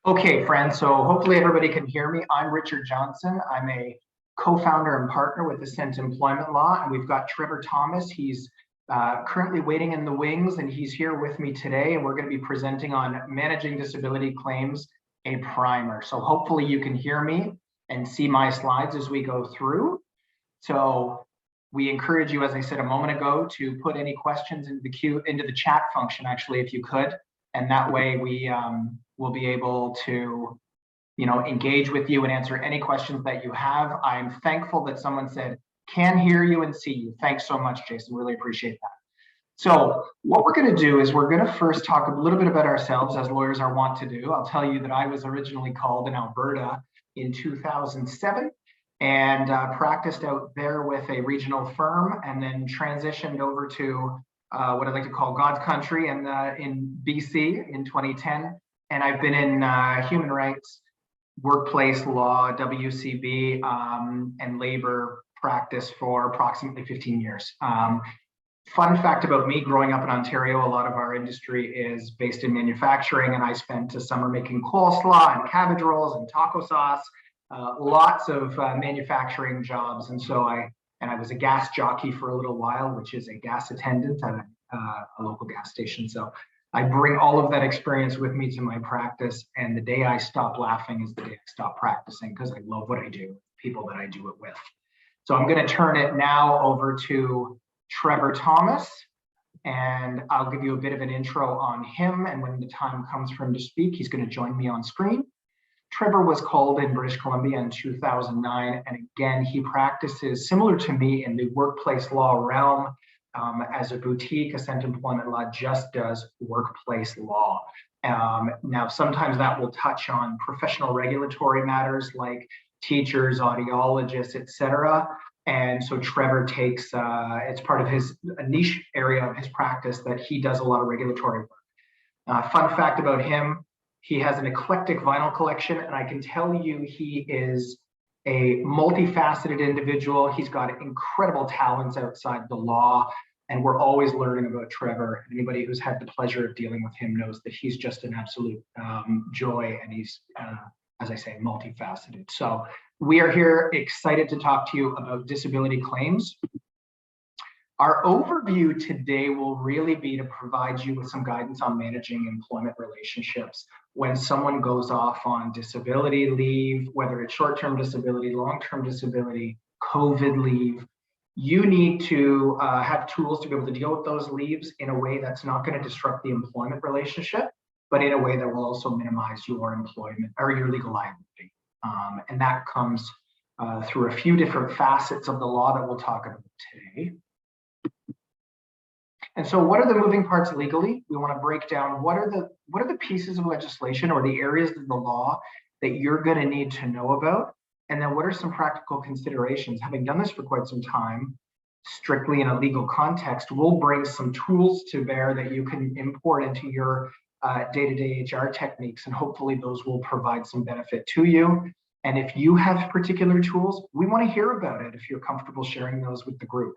Okay, friends, so hopefully everybody can hear me. I'm Richard Johnson. I'm a co-founder and partner with Ascent Employment Law, and we've got Trevor Thomas. He's currently waiting in the wings, and he's here with me today, and we're going to be presenting on managing disability claims, a primer. So hopefully you can hear me and see my slides as we go through. So we encourage you, as I said a moment ago, to put any questions into the chat function, actually, if you could, and that way we will be able to, engage with you and answer any questions that you have. I'm thankful that someone said, can hear you and see you. Thanks so much, Jason. Really appreciate that. So what we're going to do is we're going to first talk a little bit about ourselves, as lawyers are wont to do. I'll tell you that I was originally called in Alberta in 2007 and practiced out there with a regional firm, and then transitioned over to what I'd like to call God's country and in BC in 2010. And I've been in human rights, workplace law, WCB, and labor practice for approximately 15 years. Fun fact about me, growing up in Ontario, a lot of our industry is based in manufacturing, and I spent a summer making coleslaw and cabbage rolls and taco sauce, lots of manufacturing jobs. And so I was a gas jockey for a little while, which is a gas attendant at a local gas station. So I bring all of that experience with me to my practice, and the day I stop laughing is the day I stop practicing, because I love what I do, people that I do it with. So I'm going to turn it now over to Trevor Thomas, and I'll give you a bit of an intro on him, and when the time comes for him to speak, he's going to join me on screen. Trevor was called in British Columbia in 2009, and again, he practices similar to me in the workplace law realm. As a boutique, Ascent Employment Law just does workplace law. Now, sometimes that will touch on professional regulatory matters like teachers, audiologists, etc. And so Trevor takes, it's part of his niche area of his practice that he does a lot of regulatory work. Fun fact about him, he has an eclectic vinyl collection, and I can tell you he is a multifaceted individual. He's got incredible talents outside the law, and we're always learning about Trevor. Anybody who's had the pleasure of dealing with him knows that he's just an absolute joy, and he's, as I say, multifaceted. So we are here excited to talk to you about disability claims. Our overview today will really be to provide you with some guidance on managing employment relationships when someone goes off on disability leave, whether it's short-term disability, long-term disability, COVID leave. You need to have tools to be able to deal with those leaves in a way that's not going to disrupt the employment relationship, but in a way that will also minimize your employment or your legal liability. And that comes through a few different facets of the law that we'll talk about today. And so what are the moving parts legally? We want to break down what are the pieces of legislation or the areas of the law that you're going to need to know about. And then what are some practical considerations? Having done this for quite some time, strictly in a legal context, we'll bring some tools to bear that you can import into your day-to-day HR techniques, and hopefully those will provide some benefit to you. And if you have particular tools, we want to hear about it if you're comfortable sharing those with the group.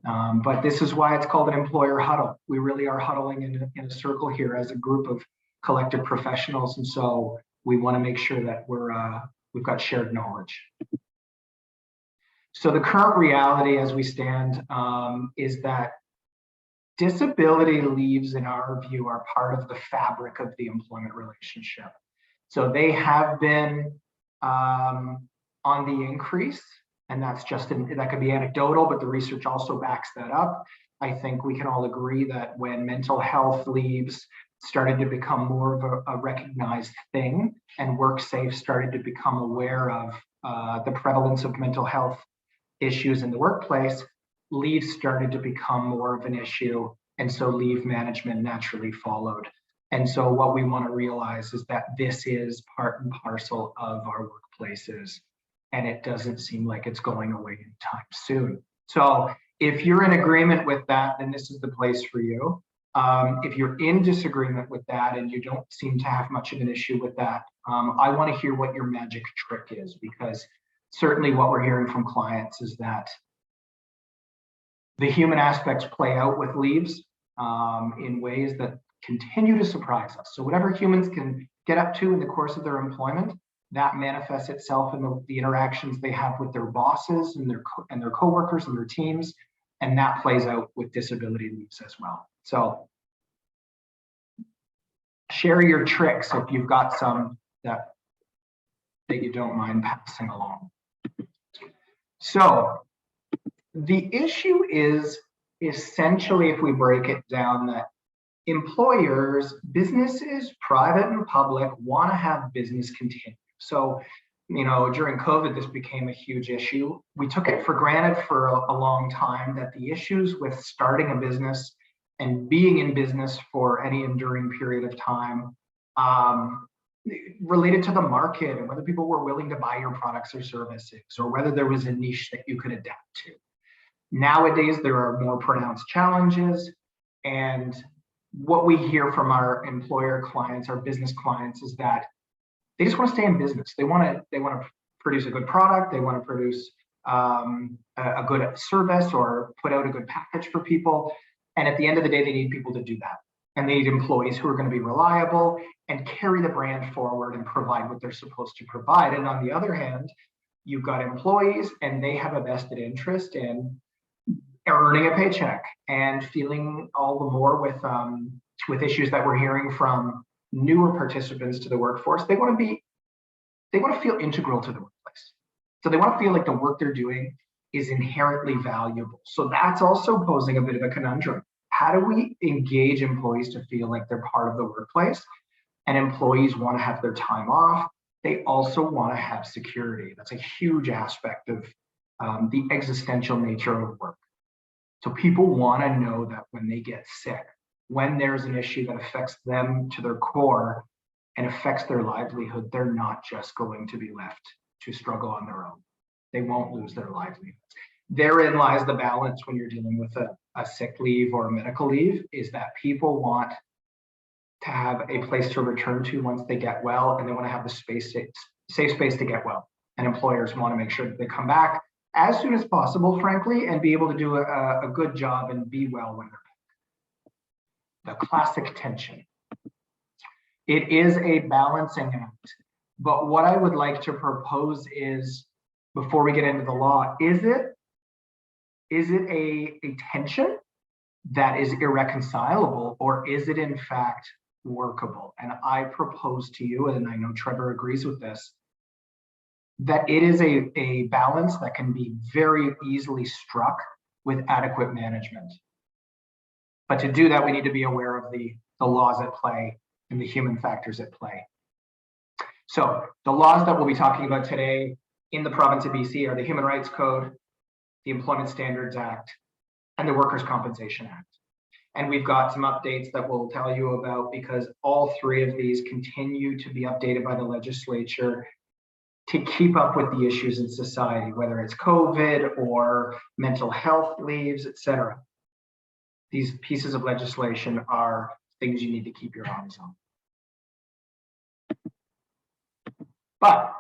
But this is why it's called an employer huddle. We really are huddling in a circle here as a group of collective professionals, and so we want to make sure that we've got shared knowledge. So the current reality as we stand is that disability leaves, in our view, are part of the fabric of the employment relationship. So they have been on the increase, and that's just that could be anecdotal, but the research also backs that up. I think we can all agree that when mental health leaves started to become more of a recognized thing, and WorkSafe started to become aware of the prevalence of mental health issues in the workplace, leave started to become more of an issue, and so leave management naturally followed. And so what we want to realize is that this is part and parcel of our workplaces, and it doesn't seem like it's going away anytime soon. So if you're in agreement with that, then this is the place for you. If you're in disagreement with that and you don't seem to have much of an issue with that, I want to hear what your magic trick is, because certainly what we're hearing from clients is that the human aspects play out with leaves in ways that continue to surprise us. So whatever humans can get up to in the course of their employment, that manifests itself in the interactions they have with their bosses and their coworkers and their teams, and that plays out with disability leaves as well. So share your tricks if you've got some that you don't mind passing along. So the issue is essentially, if we break it down, that employers, businesses, private and public, want to have business continue. So, you know, during COVID, this became a huge issue. We took it for granted for a long time that the issues with starting a business and being in business for any enduring period of time related to the market and whether people were willing to buy your products or services, or whether there was a niche that you could adapt to. Nowadays, there are more pronounced challenges, and what we hear from our employer clients, our business clients, is that they just want to stay in business. They want to produce a good product. They want to produce a good service or put out a good package for people. And at the end of the day, they need people to do that. And they need employees who are going to be reliable and carry the brand forward and provide what they're supposed to provide. And on the other hand, you've got employees and they have a vested interest in earning a paycheck and feeling all the more with issues that we're hearing from newer participants to the workforce. They want to feel integral to the workplace. So they want to feel like the work they're doing is inherently valuable. So that's also posing a bit of a conundrum. How do we engage employees to feel like they're part of the workplace? And employees want to have their time off. They also want to have security. That's a huge aspect of the existential nature of work. So people want to know that when they get sick, when there's an issue that affects them to their core and affects their livelihood, they're not just going to be left to struggle on their own. They won't lose their livelihoods. Therein lies the balance when you're dealing with a sick leave or a medical leave, is that people want to have a place to return to once they get well, and they want to have the safe space to get well. And employers want to make sure that they come back as soon as possible, frankly, and be able to do a good job and be well when they're back. The classic tension. It is a balancing act, but what I would like to propose is, before we get into the law, is it a tension that is irreconcilable, or is it in fact workable? And I propose to you, and I know Trevor agrees with this, that it is a balance that can be very easily struck with adequate management. But to do that, we need to be aware of the laws at play and the human factors at play. So the laws that we'll be talking about today in the province of BC are the Human Rights Code, the Employment Standards Act, and the Workers' Compensation Act. And we've got some updates that we'll tell you about, because all three of these continue to be updated by the legislature to keep up with the issues in society, whether it's COVID or mental health leaves, etc. These pieces of legislation are things you need to keep your eyes on. But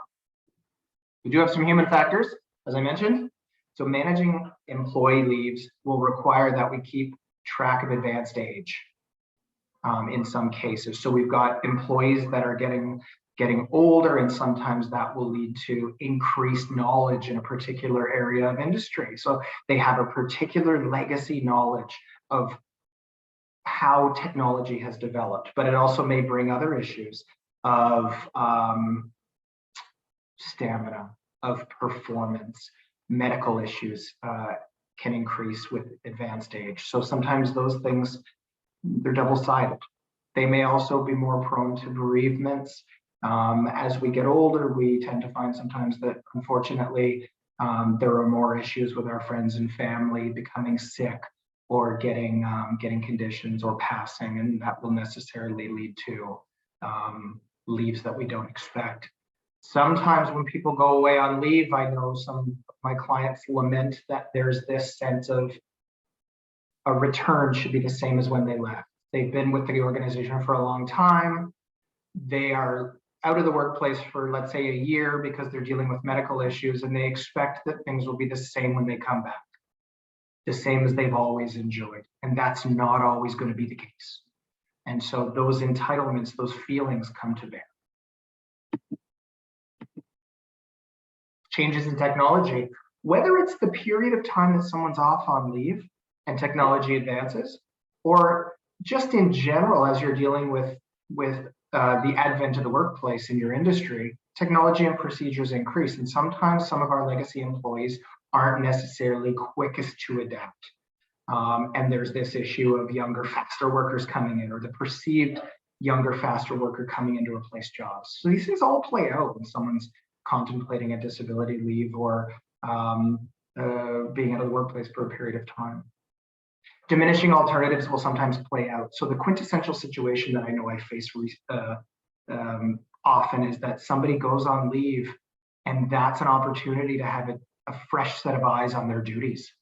we do have some human factors, as I mentioned. So managing employee leaves will require that we keep track of advanced age in some cases. So we've got employees that are getting older, and sometimes that will lead to increased knowledge in a particular area of industry. So they have a particular legacy knowledge of how technology has developed, but it also may bring other issues of stamina, of performance. Medical issues can increase with advanced age. So sometimes those things, they're double-sided. They may also be more prone to bereavements. As we get older, we tend to find sometimes that, unfortunately, there are more issues with our friends and family becoming sick or getting conditions or passing, and that will necessarily lead to leaves that we don't expect. Sometimes when people go away on leave, I know some of my clients lament that there's this sense of a return should be the same as when they left. They've been with the organization for a long time. They are out of the workplace for, let's say, a year because they're dealing with medical issues, and they expect that things will be the same when they come back, the same as they've always enjoyed. And that's not always going to be the case. And so those entitlements, those feelings come to bear. changes in technology, whether it's the period of time that someone's off on leave and technology advances, or just in general, as you're dealing with the advent of the workplace in your industry, technology and procedures increase. And sometimes some of our legacy employees aren't necessarily quickest to adapt. And there's this issue of younger, faster workers coming in, or the perceived younger, faster worker coming in to replace jobs. So these things all play out when someone's contemplating a disability leave or being out of the workplace for a period of time. Diminishing alternatives will sometimes play out. So the quintessential situation that I know I face often is that somebody goes on leave, and that's an opportunity to have a fresh set of eyes on their duties.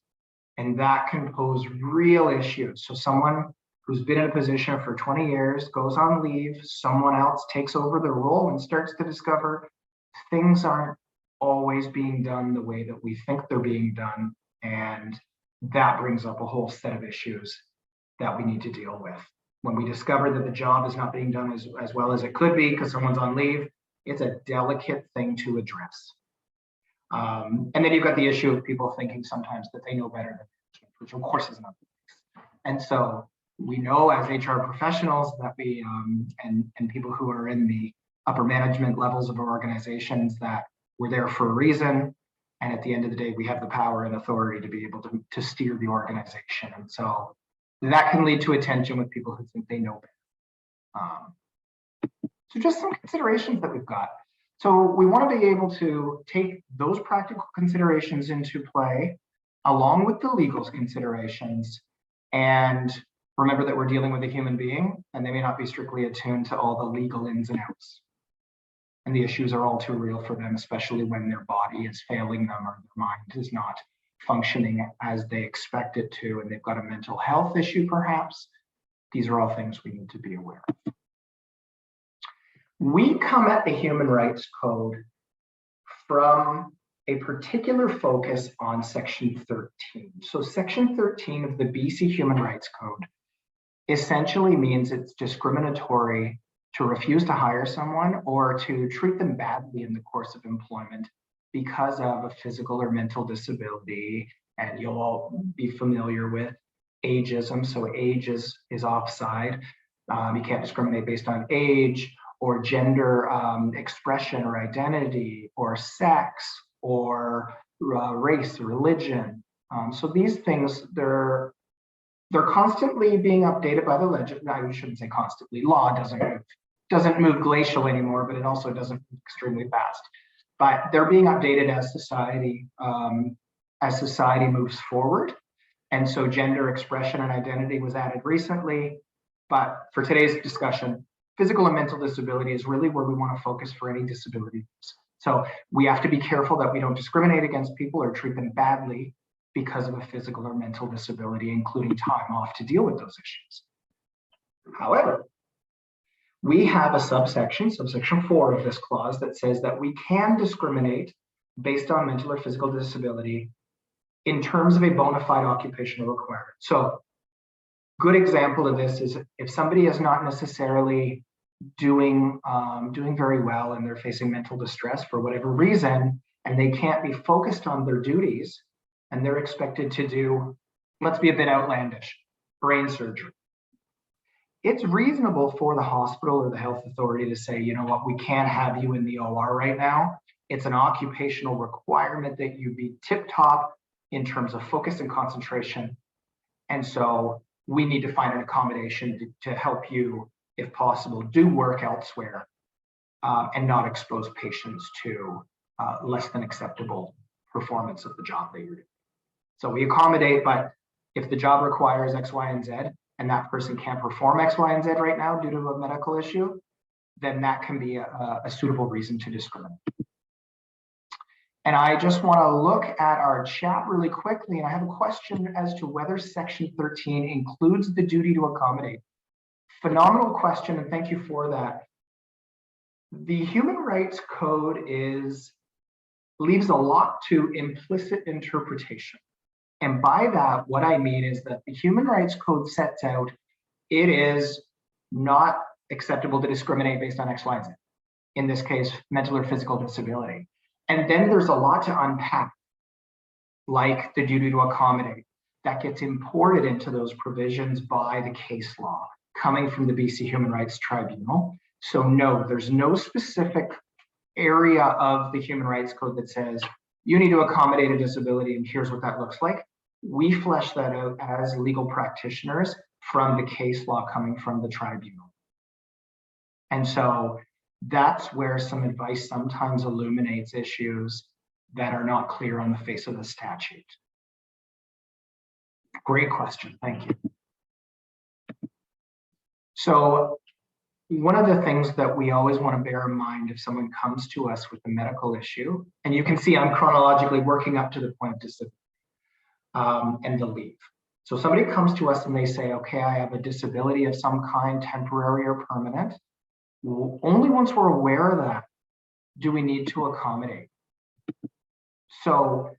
And that can pose real issues. So someone who's been in a position for 20 years goes on leave, someone else takes over the role and starts to discover things aren't always being done the way that we think they're being done. And that brings up a whole set of issues that we need to deal with. When we discover that the job is not being done as well as it could be because someone's on leave, it's a delicate thing to address. And then you've got the issue of people thinking sometimes that they know better than management, which of course is not the case. And so we know as HR professionals that we, and people who are in the upper management levels of our organizations, that we're there for a reason. And at the end of the day, we have the power and authority to be able to steer the organization. And so that can lead to a tension with people who think they know better. So just some considerations that we've got. So we want to be able to take those practical considerations into play along with the legal considerations, and remember that we're dealing with a human being and they may not be strictly attuned to all the legal ins and outs. And the issues are all too real for them, especially when their body is failing them or their mind is not functioning as they expect it to, and they've got a mental health issue perhaps. These are all things we need to be aware of. We come at the Human Rights Code from a particular focus on Section 13. So Section 13 of the BC Human Rights Code essentially means it's discriminatory to refuse to hire someone or to treat them badly in the course of employment because of a physical or mental disability. And you'll all be familiar with ageism. So age is offside. You can't discriminate based on age or gender expression or identity or sex or race or religion. So these things, they're constantly being updated by the legislature. I shouldn't say constantly. Law doesn't move glacial anymore, but it also doesn't move extremely fast. But they're being updated as society moves forward. And so gender expression and identity was added recently. But for today's discussion, physical and mental disability is really where we want to focus for any disabilities. So we have to be careful that we don't discriminate against people or treat them badly because of a physical or mental disability, including time off to deal with those issues. However, we have a subsection 4 of this clause that says that we can discriminate based on mental or physical disability in terms of a bona fide occupational requirement. So good example of this is if somebody is not necessarily doing very well and they're facing mental distress for whatever reason, and they can't be focused on their duties, and they're expected to do, let's be a bit outlandish, brain surgery. It's reasonable for the hospital or the health authority to say, you know what, we can't have you in the OR right now. It's an occupational requirement that you be tip-top in terms of focus and concentration. And so we need to find an accommodation to help you, if possible, do work elsewhere and not expose patients to less than acceptable performance of the job they were doing. So we accommodate, but if the job requires X, Y, and Z, and that person can't perform X, Y, and Z right now due to a medical issue, then that can be a suitable reason to discriminate. And I just want to look at our chat really quickly, and I have a question as to whether Section 13 includes the duty to accommodate. Phenomenal question, and thank you for that. The Human Rights Code leaves a lot to implicit interpretation. And by that, what I mean is that the Human Rights Code sets out, it is not acceptable to discriminate based on X, Y, and Z. In this case, mental or physical disability. And then there's a lot to unpack, like the duty to accommodate, that gets imported into those provisions by the case law coming from the BC Human Rights Tribunal. So no, there's no specific area of the Human Rights Code that says you need to accommodate a disability and here's what that looks like. We flesh that out as legal practitioners from the case law coming from the tribunal. And so that's where some advice sometimes illuminates issues that are not clear on the face of the statute. Great question, thank you. So one of the things that we always want to bear in mind if someone comes to us with a medical issue, and you can see I'm chronologically working up to the point of disability and the leave. So somebody comes to us and they say, okay, I have a disability of some kind, temporary or permanent. Only once we're aware of that do we need to accommodate. So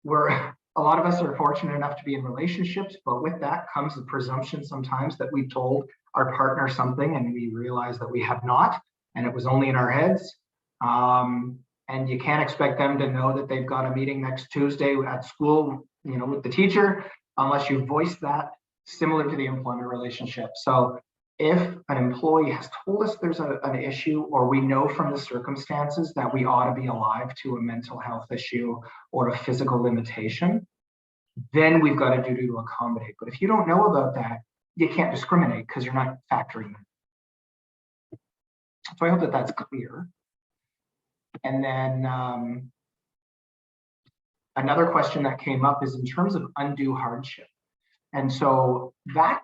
a lot of us are fortunate enough to be in relationships, but with that comes the presumption sometimes that we've told our partner something and we realize that we have not, and it was only in our heads. And you can't expect them to know that they've got a meeting next Tuesday at school, with the teacher, unless you voice that, similar to the employment relationship. So if an employee has told us there's an issue, or we know from the circumstances that we ought to be alive to a mental health issue or a physical limitation, then we've got a duty to accommodate. But if you don't know about that, you can't discriminate because you're not factoring them. So I hope that that's clear. And then another question that came up is in terms of undue hardship. And so that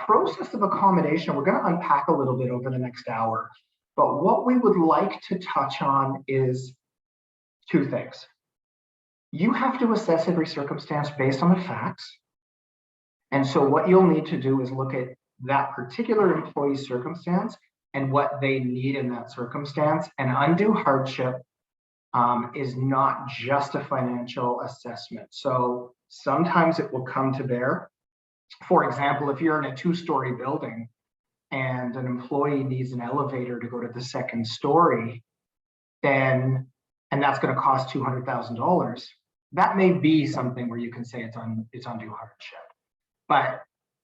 process of accommodation, we're going to unpack a little bit over the next hour. But what we would like to touch on is two things. You have to assess every circumstance based on the facts. And so what you'll need to do is look at that particular employee's circumstance and what they need in that circumstance. And undue hardship is not just a financial assessment. So sometimes it will come to bear. For example, if you're in a 2-story building and an employee needs an elevator to go to the second story, and that's going to cost $200,000, that may be something where you can say it's undue hardship. But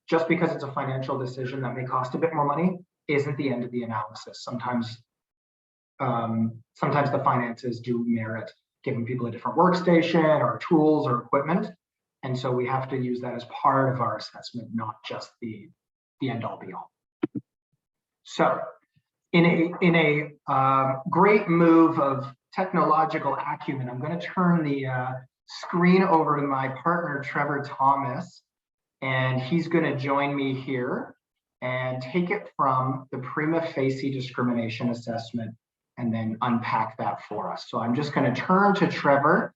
just because it's a financial decision that may cost a bit more money isn't the end of the analysis. Sometimes the finances do merit giving people a different workstation or tools or equipment. And so we have to use that as part of our assessment, not just the end all be all. So in a great move of technological acumen, I'm going to turn the screen over to my partner, Trevor Thomas, and he's going to join me here and take it from the prima facie discrimination assessment and then unpack that for us. So I'm just going to turn to Trevor,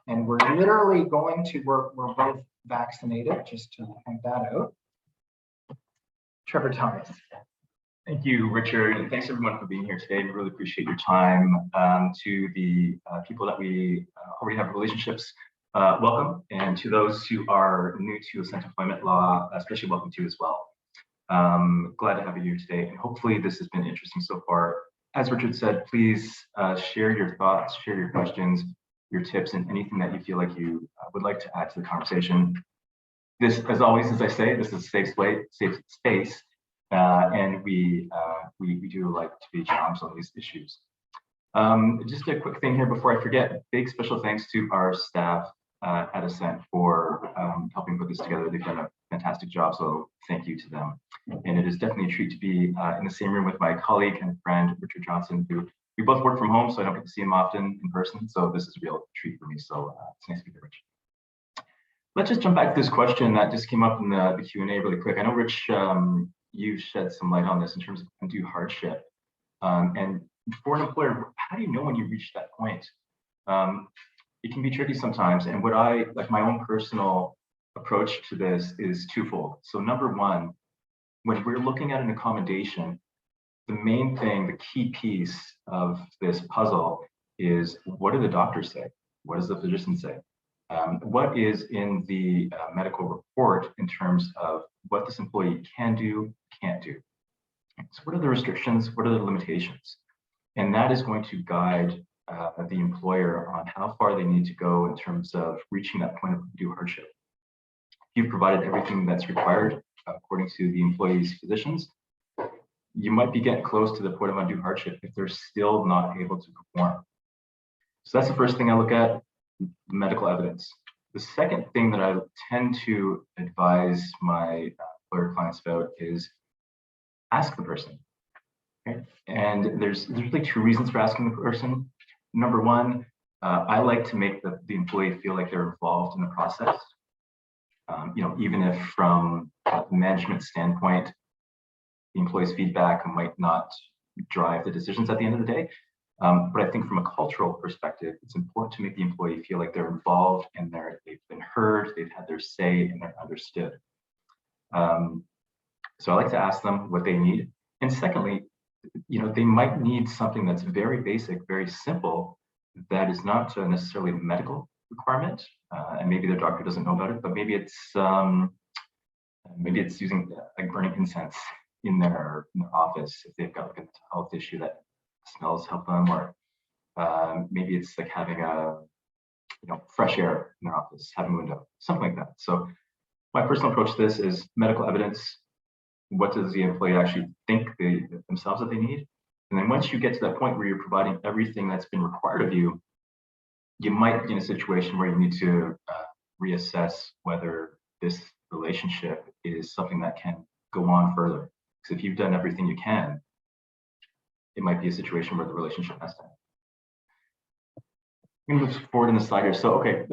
and we're literally going to, we're both vaccinated, just to point that out. Trevor Thomas. Thank you, Richard, and thanks everyone for being here today. We really appreciate your time. To the people that we already have relationships, welcome, and to those who are new to Ascent employment law, especially welcome to you as well. Glad to have you here today, and hopefully this has been interesting so far. As Richard said, please share your thoughts, share your questions, your tips, and anything that you feel like you would like to add to the conversation. This, as always, as I say, this is a safe space, and we do like to be challenged on these issues. Just a quick thing here before I forget, big special thanks to our staff at Ascent for helping put this together. They've done a fantastic job, so thank you to them. And it is definitely a treat to be in the same room with my colleague and friend, Richard Johnson, who we both work from home, so I don't get to see him often in person. So this is a real treat for me. So it's nice to be here, Rich. Let's just jump back to this question that just came up in the Q&A really quick. I know, Rich, you shed some light on this in terms of undue hardship. And for an employer, how do you know when you reach that point? It can be tricky sometimes. And what I, like my own personal approach to this is twofold. So number one, when we're looking at an accommodation, the main thing, the key piece of this puzzle is, what do the doctors say? What does the physician say? What is in the medical report in terms of what this employee can do, can't do? So what are the restrictions? What are the limitations? And that is going to guide the employer on how far they need to go in terms of reaching that point of undue hardship. If you've provided everything that's required according to the employee's physicians, you might be getting close to the point of undue hardship if they're still not able to perform. So that's the first thing I look at, medical evidence. The second thing that I tend to advise my employer clients about is ask the person. Okay? And there's really two reasons for asking the person. Number one, I like to make the employee feel like they're involved in the process. Even if from a management standpoint, the employee's feedback might not drive the decisions at the end of the day. But I think from a cultural perspective, it's important to make the employee feel like they're involved and they've been heard, they've had their say, and they're understood. So I like to ask them what they need. And secondly, they might need something that's very basic, very simple, that is not necessarily a medical requirement, and maybe their doctor doesn't know about it, but maybe it's using like burning incense in their office if they've got like a mental health issue that smells help them, or maybe it's like having a fresh air in their office, having a window, something like that. So my personal approach to this is medical evidence. What does the employee actually think themselves that they need? And then once you get to that point where you're providing everything that's been required of you, you might be in a situation where you need to reassess whether this relationship is something that can go on further. Because if you've done everything you can, it might be a situation where the relationship has to end. I'm going to move forward in the slide here. So, okay,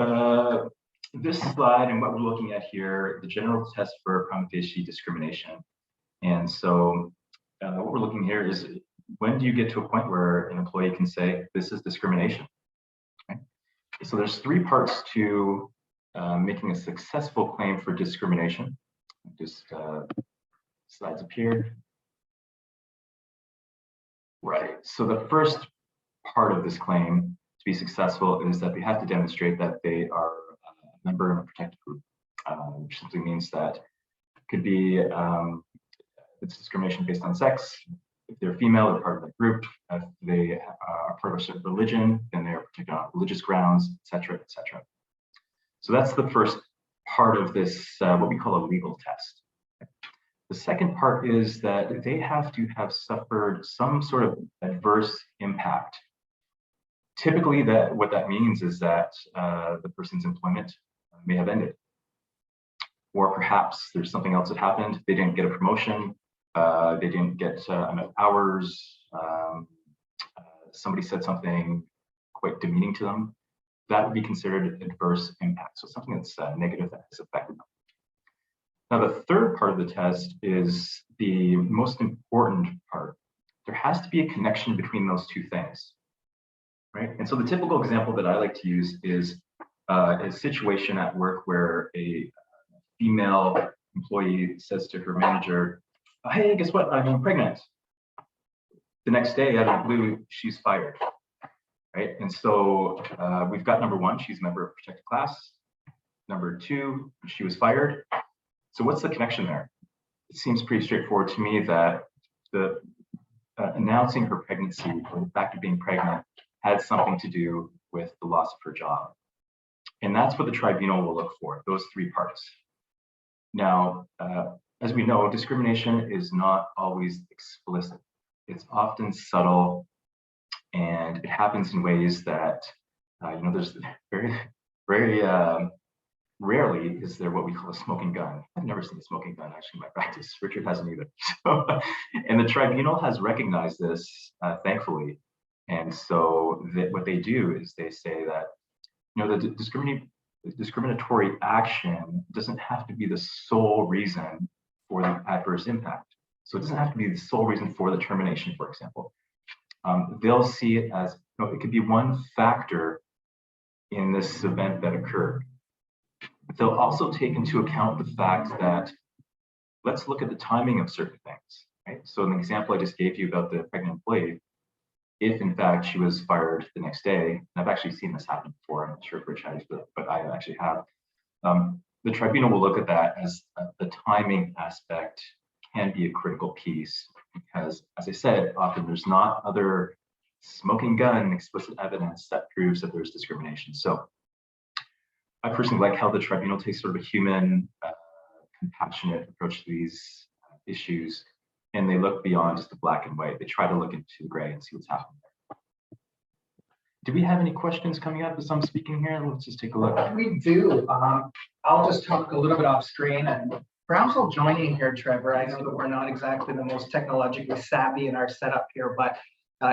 this slide and what we're looking at here, the general test for prima facie discrimination. And so what we're looking here is, when do you get to a point where an employee can say, this is discrimination? Okay. So there's three parts to making a successful claim for discrimination. Just slides up here. Right, so the first part of this claim to be successful is that they have to demonstrate that they are a member of a protected group, which simply means that it could be it's discrimination based on sex. If they're female, they're part of the group. If they are part of a certain religion, then they are protected on religious grounds, et cetera, et cetera. So that's the first part of this, what we call a legal test. The second part is that they have to have suffered some sort of adverse impact. Typically, what that means is that the person's employment may have ended. Or perhaps there's something else that happened. They didn't get a promotion. They didn't get enough hours. Somebody said something quite demeaning to them. That would be considered adverse impact. So something that's negative that has affected them. Now, the third part of the test is the most important part. There has to be a connection between those two things, right? And so the typical example that I like to use is a situation at work where a female employee says to her manager, hey, guess what? I'm pregnant. The next day, out of the blue, she's fired, right? And so we've got number one, she's a member of a protected class. Number two, she was fired. So what's the connection there? It seems pretty straightforward to me that the announcing her pregnancy, or the fact of being pregnant, had something to do with the loss of her job. And that's what the tribunal will look for, those three parts. Now, as we know, discrimination is not always explicit. It's often subtle, and it happens in ways that, there's very rarely is there what we call a smoking gun. I've never seen a smoking gun actually in my practice. Richard hasn't either. So, and the tribunal has recognized this, thankfully. And so what they do is they say that, the discriminatory action doesn't have to be the sole reason for the adverse impact. So it doesn't have to be the sole reason for the termination, for example. They'll see it as, it could be one factor in this event that occurred. They'll also take into account the fact that, let's look at the timing of certain things, right? So an example I just gave you about the pregnant employee, if in fact she was fired the next day, and I've actually seen this happen before, I'm not sure if Rich has, but I actually have, the tribunal will look at that as the timing aspect can be a critical piece, because as I said, often there's not other smoking gun, explicit evidence that proves that there's discrimination. So I personally like how the tribunal takes sort of a human, compassionate approach to these issues, and they look beyond just the black and white. They try to look into the gray and see what's happening there. Do we have any questions coming up as I'm speaking here? Let's just take a look. We do. I'll just talk a little bit off screen, and perhaps I'll join you here, Trevor. I know that we're not exactly the most technologically savvy in our setup here, but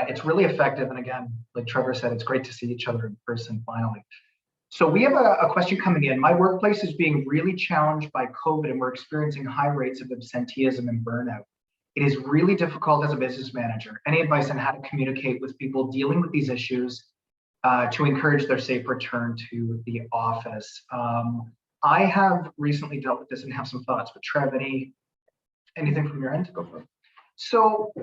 it's really effective. And again, like Trevor said, it's great to see each other in person finally. So we have a question coming in. My workplace is being really challenged by COVID, and we're experiencing high rates of absenteeism and burnout. It is really difficult as a business manager. Any advice on how to communicate with people dealing with these issues to encourage their safe return to the office? I have recently dealt with this and have some thoughts, but Trev, anything from your end? Go for it. So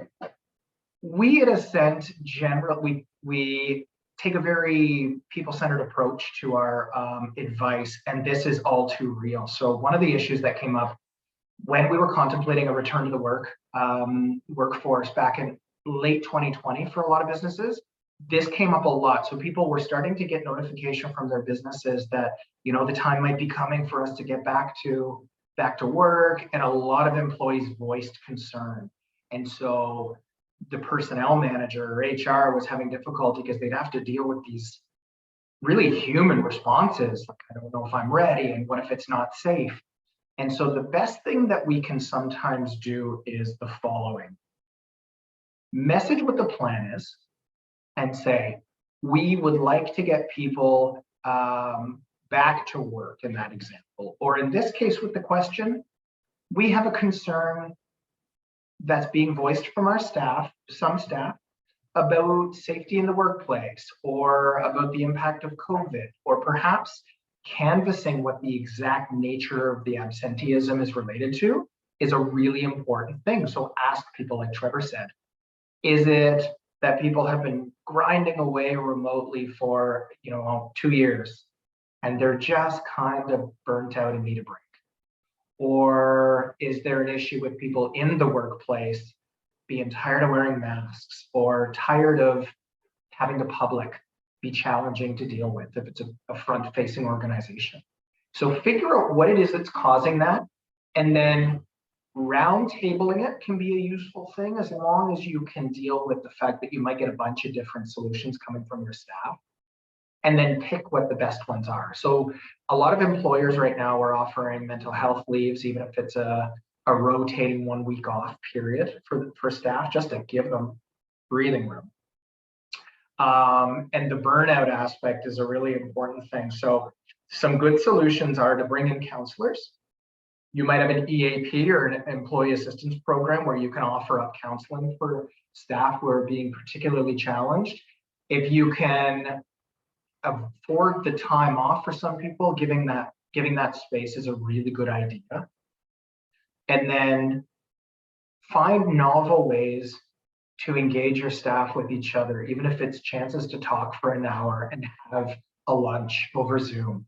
we at Ascent generally, we take a very people-centered approach to our advice, and this is all too real. So one of the issues that came up when we were contemplating a return to the workforce back in late 2020 for a lot of businesses, this came up a lot. So people were starting to get notification from their businesses that, you know, the time might be coming for us to get back to work, and a lot of employees voiced concern. And so the personnel manager or HR was having difficulty because they'd have to deal with these really human responses, like, I don't know if I'm ready, and what if it's not safe? And so the best thing that we can sometimes do is the following. Message what the plan is and say, we would like to get people back to work in that example. Or in this case with the question, we have a concern that's being voiced from our staff, some staff, about safety in the workplace, or about the impact of COVID, or perhaps canvassing what the exact nature of the absenteeism is related to is a really important thing. So ask people, like Trevor said, is it that people have been grinding away remotely for 2 years and they're just kind of burnt out and need a break? Or is there an issue with people in the workplace being tired of wearing masks, or tired of having the public be challenging to deal with if it's a front-facing organization? So figure out what it is that's causing that, and then round tabling it can be a useful thing as long as you can deal with the fact that you might get a bunch of different solutions coming from your staff, and then pick what the best ones are. So a lot of employers right now are offering mental health leaves, even if it's a rotating 1 week off period for staff, just to give them breathing room. And the burnout aspect is a really important thing. So some good solutions are to bring in counselors. You might have an EAP or an employee assistance program where you can offer up counseling for staff who are being particularly challenged. If you can afford the time off for some people, giving that space is a really good idea. And then find novel ways to engage your staff with each other, even if it's chances to talk for an hour and have a lunch over Zoom,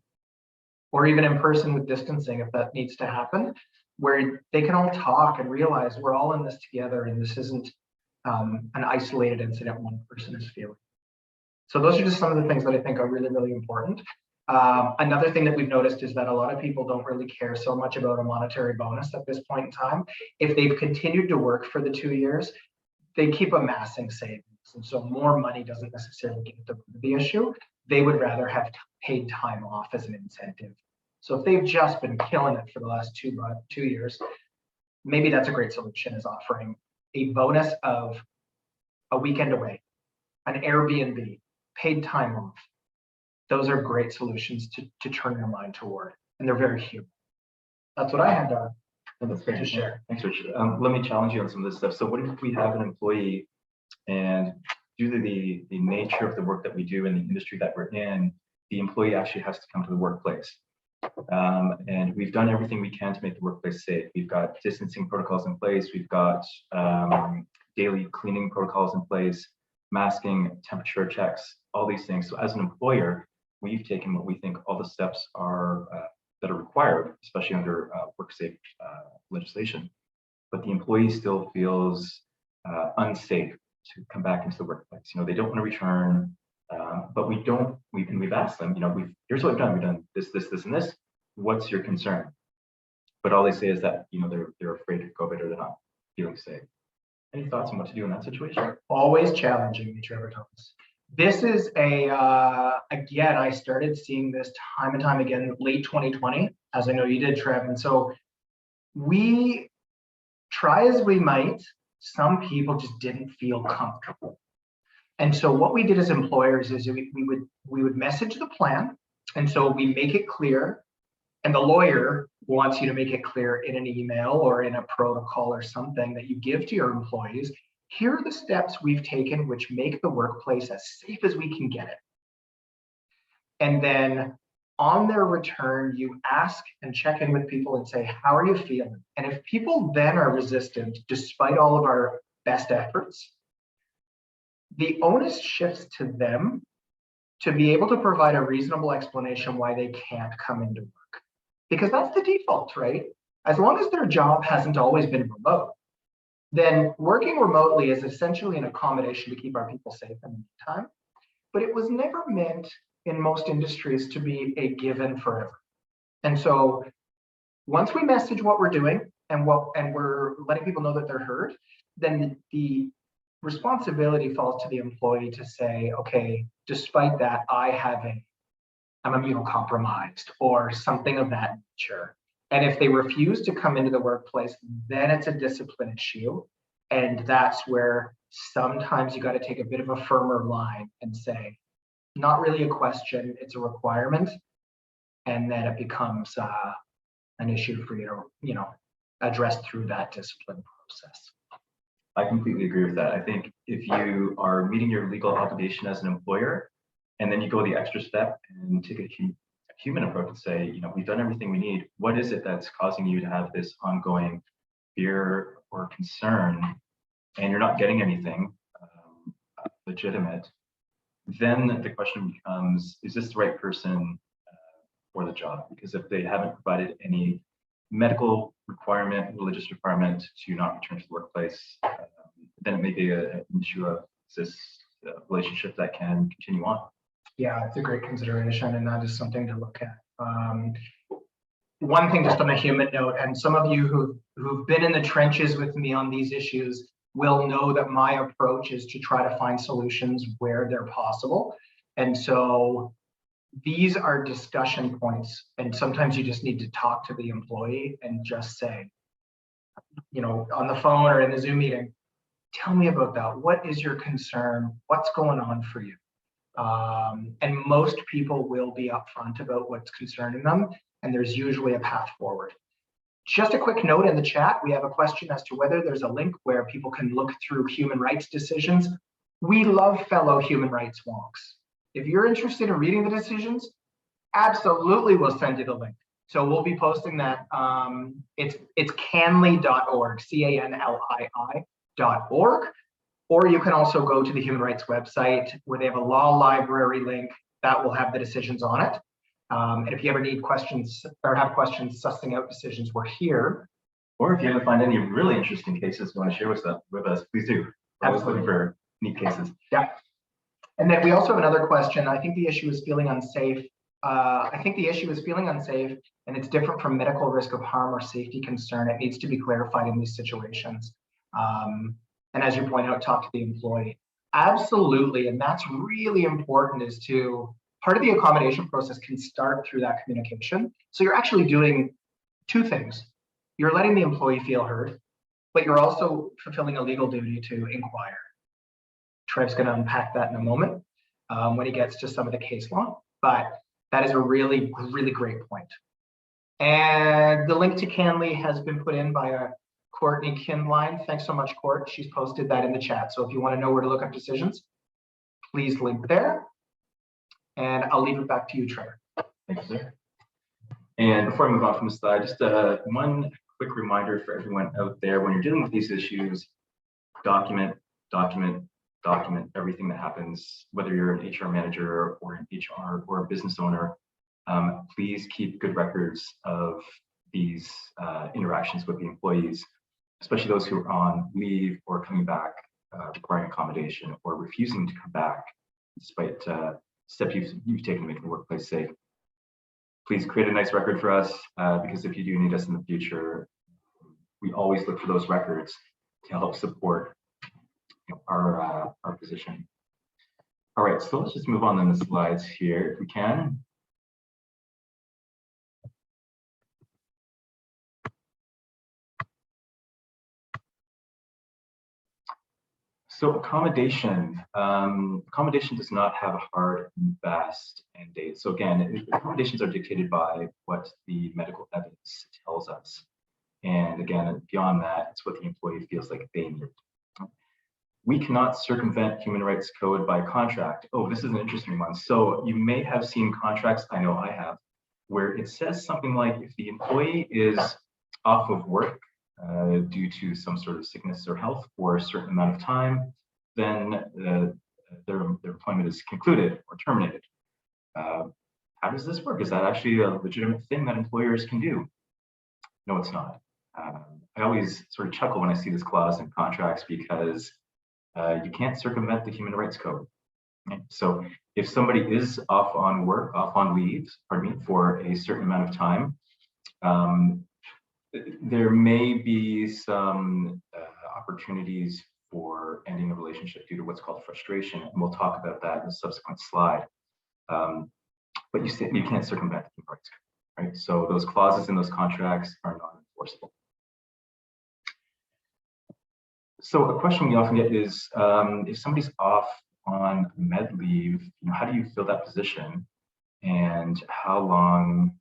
or even in person with distancing if that needs to happen, where they can all talk and realize we're all in this together and this isn't an isolated incident one person is feeling. So those are just some of the things that I think are really, really important. Another thing that we've noticed is that a lot of people don't really care so much about a monetary bonus at this point in time. If they've continued to work for the 2 years, they keep amassing savings. And so more money doesn't necessarily get to the issue. They would rather have paid time off as an incentive. So if they've just been killing it for the last 2 years, maybe that's a great solution, is offering a bonus of a weekend away, an Airbnb, paid time off. Those are great solutions to turn your mind toward, and they're very human. That's what I had to share. Thanks, Richard. Let me challenge you on some of this stuff. So what if we have an employee, and due to the nature of the work that we do in the industry that we're in, the employee actually has to come to the workplace. And we've done everything we can to make the workplace safe. We've got distancing protocols in place. We've got daily cleaning protocols in place, masking, temperature checks, all these things. So as an employer, we've taken what we think all the steps are that are required, especially under work-safe legislation. But the employee still feels unsafe. to come back into the workplace. They don't want to return, but we've asked them, here's what we've done. We've done this, this, and this. What's your concern? But all they say is that, they're afraid of COVID or they're not feeling safe. Any thoughts on what to do in that situation? Always challenging me, Trevor Thomas. This is again, I started seeing this time and time again, late 2020, as I know you did, Trev. And so we try as we might, some people just didn't feel comfortable. And so what we did as employers is we would message the plan. And so we make it clear, and the lawyer wants you to make it clear in an email or in a protocol or something that you give to your employees. Here are the steps we've taken which make the workplace as safe as we can get it. And then on their return, you ask and check in with people and say, how are you feeling? And if people then are resistant, despite all of our best efforts, the onus shifts to them to be able to provide a reasonable explanation why they can't come into work. Because that's the default, right? As long as their job hasn't always been remote, then working remotely is essentially an accommodation to keep our people safe in the meantime. But it was never meant in most industries to be a given forever. And so once we message what we're doing and we're letting people know that they're heard, then the responsibility falls to the employee to say, okay, despite that, I'm immunocompromised or something of that nature. And if they refuse to come into the workplace, then it's a discipline issue. And that's where sometimes you got to take a bit of a firmer line and say, not really a question, it's a requirement. And then it becomes an issue for you to, address through that discipline process. I completely agree with that. I think if you are meeting your legal obligation as an employer, and then you go the extra step and take a human approach and say, we've done everything we need. What is it that's causing you to have this ongoing fear or concern, and you're not getting anything legitimate? Then the question becomes, is this the right person for the job? Because if they haven't provided any medical requirement, religious requirement to not return to the workplace, then it may be an issue of this relationship that can continue on. Yeah, it's a great consideration, and that is something to look at. One thing just on a human note, and some of you who've been in the trenches with me on these issues will know that my approach is to try to find solutions where they're possible. And so these are discussion points, and sometimes you just need to talk to the employee and just say, on the phone or in the Zoom meeting, tell me about that. What is your concern? What's going on for you? And most people will be upfront about what's concerning them, and there's usually a path forward. Just a quick note in the chat, we have a question as to whether there's a link where people can look through human rights decisions. We love fellow human rights wonks. If you're interested in reading the decisions, absolutely we'll send you the link. So we'll be posting that. It's canlii.org, CANLII.org. Or you can also go to the human rights website where they have a law library link that will have the decisions on it. And if you ever need questions or have questions sussing out decisions, we're here. Or if you ever find any really interesting cases you want to share with us, please do. We're always looking for neat cases. Yeah. And then we also have another question. I think the issue is feeling unsafe. And it's different from medical risk of harm or safety concern. It needs to be clarified in these situations. And as you point out, talk to the employee. Absolutely, and that's really important, is to, part of the accommodation process can start through that communication. So you're actually doing two things. You're letting the employee feel heard, but you're also fulfilling a legal duty to inquire. Trev's going to unpack that in a moment when he gets to some of the case law, but that is a really, really great point. And the link to Canley has been put in by Courtney Kindline. Thanks so much, Court. She's posted that in the chat. So if you want to know where to look up decisions, please link there. And I'll leave it back to you, Trevor. Thank you, sir. And before I move on from the slide, just one quick reminder for everyone out there: when you're dealing with these issues, document everything that happens, whether you're an HR manager or an HR or a business owner. Please keep good records of these interactions with the employees, especially those who are on leave or coming back requiring accommodation or refusing to come back despite steps you've taken to make the workplace safe. Please create a nice record for us, because if you do need us in the future, we always look for those records to help support our position. All right, so let's just move on to the slides here if we can. So accommodation does not have a hard and fast end date. So again, accommodations are dictated by what the medical evidence tells us. And again, beyond that, it's what the employee feels like they need. We cannot circumvent human rights code by contract. Oh, this is an interesting one. So you may have seen contracts, I know I have, where it says something like if the employee is off of work due to some sort of sickness or health for a certain amount of time, then their employment is concluded or terminated. How does this work? Is that actually a legitimate thing that employers can do? No, it's not. I always sort of chuckle when I see this clause in contracts because you can't circumvent the human rights code. Right? So if somebody is off on work, off on leave, for a certain amount of time, there may be some opportunities for ending a relationship due to what's called frustration, and we'll talk about that in a subsequent slide. But you can't circumvent the human rights code, right? So those clauses in those contracts are not enforceable. So a question we often get is, if somebody's off on med leave, how do you fill that position, and how long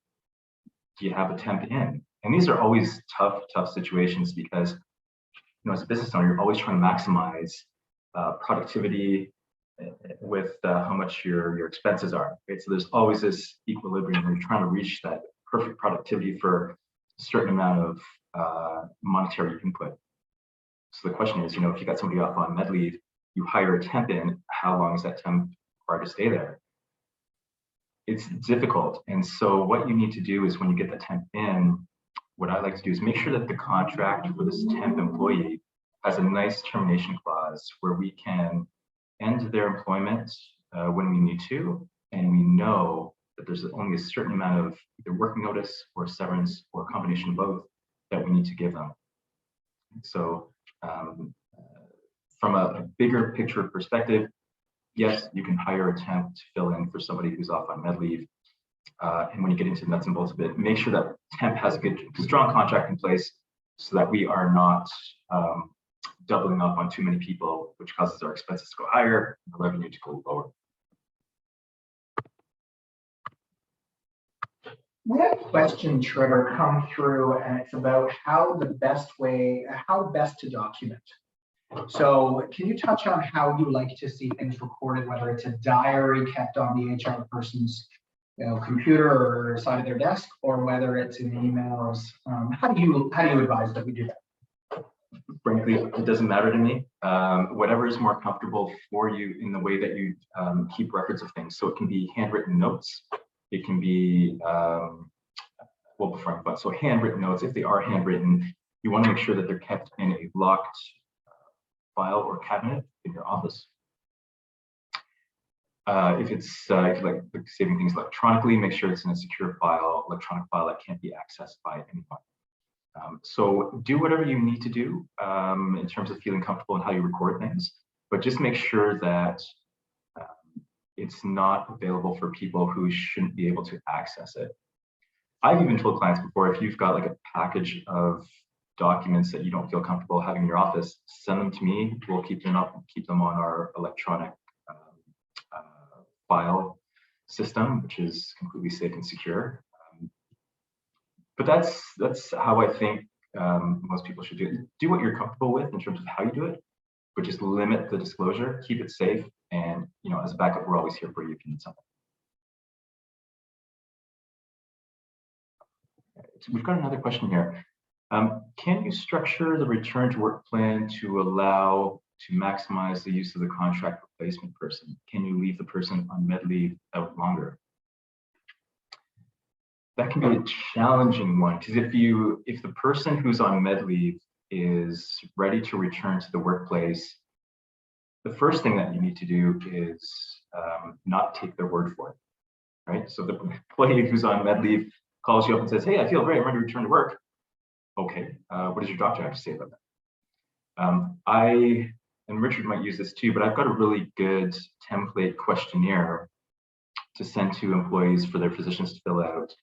do you have a temp in? And these are always tough situations because, as a business owner, you're always trying to maximize productivity with how much your expenses are. Right? So there's always this equilibrium where you're trying to reach that perfect productivity for a certain amount of monetary input. So the question is, if you got somebody off on med leave, you hire a temp in, how long is that temp required to stay there? It's difficult. And so what you need to do is when you get the temp in, what I like to do is make sure that the contract for this temp employee has a nice termination clause where we can end their employment when we need to, and we know that there's only a certain amount of either working notice or severance or a combination of both that we need to give them. So from a bigger picture perspective, yes, you can hire a temp to fill in for somebody who's off on med leave. And when you get into the nuts and bolts of it, make sure that temp has a good, strong contract in place so that we are not doubling up on too many people, which causes our expenses to go higher and the revenue to go lower. We had a question, Trevor, come through, and it's about how best to document. So can you touch on how you like to see things recorded, whether it's a diary kept on the HR person's computer or side of their desk, or whether it's in emails? How do you advise that we do that? Frankly, it doesn't matter to me. Whatever is more comfortable for you in the way that you keep records of things. So it can be handwritten notes. It can be, so handwritten notes, if they are handwritten, you want to make sure that they're kept in a locked file or cabinet in your office. If you like saving things electronically, make sure it's in a secure electronic file that can't be accessed by anyone. So do whatever you need to do in terms of feeling comfortable in how you record things, but just make sure that it's not available for people who shouldn't be able to access it. I've even told clients before, if you've got like a package of documents that you don't feel comfortable having in your office, send them to me. We'll keep them on our electronic file system, which is completely safe and secure. But that's how I think most people should do it. Do what you're comfortable with in terms of how you do it, but just limit the disclosure, keep it safe, and as a backup, we're always here for you if you need something. So we've got another question here. Can you structure the return to work plan to allow to maximize the use of the contract replacement person? Can you leave the person on med leave out longer? That can be a challenging one, because if the person who's on med leave is ready to return to the workplace the first thing that you need to do is not take their word for it, right? So the employee who's on med leave calls you up and says, hey, I feel great, I'm ready to return to work. Okay, what does your doctor have to say about that? And Richard might use this too, but I've got a really good template questionnaire to send to employees for their physicians to fill out,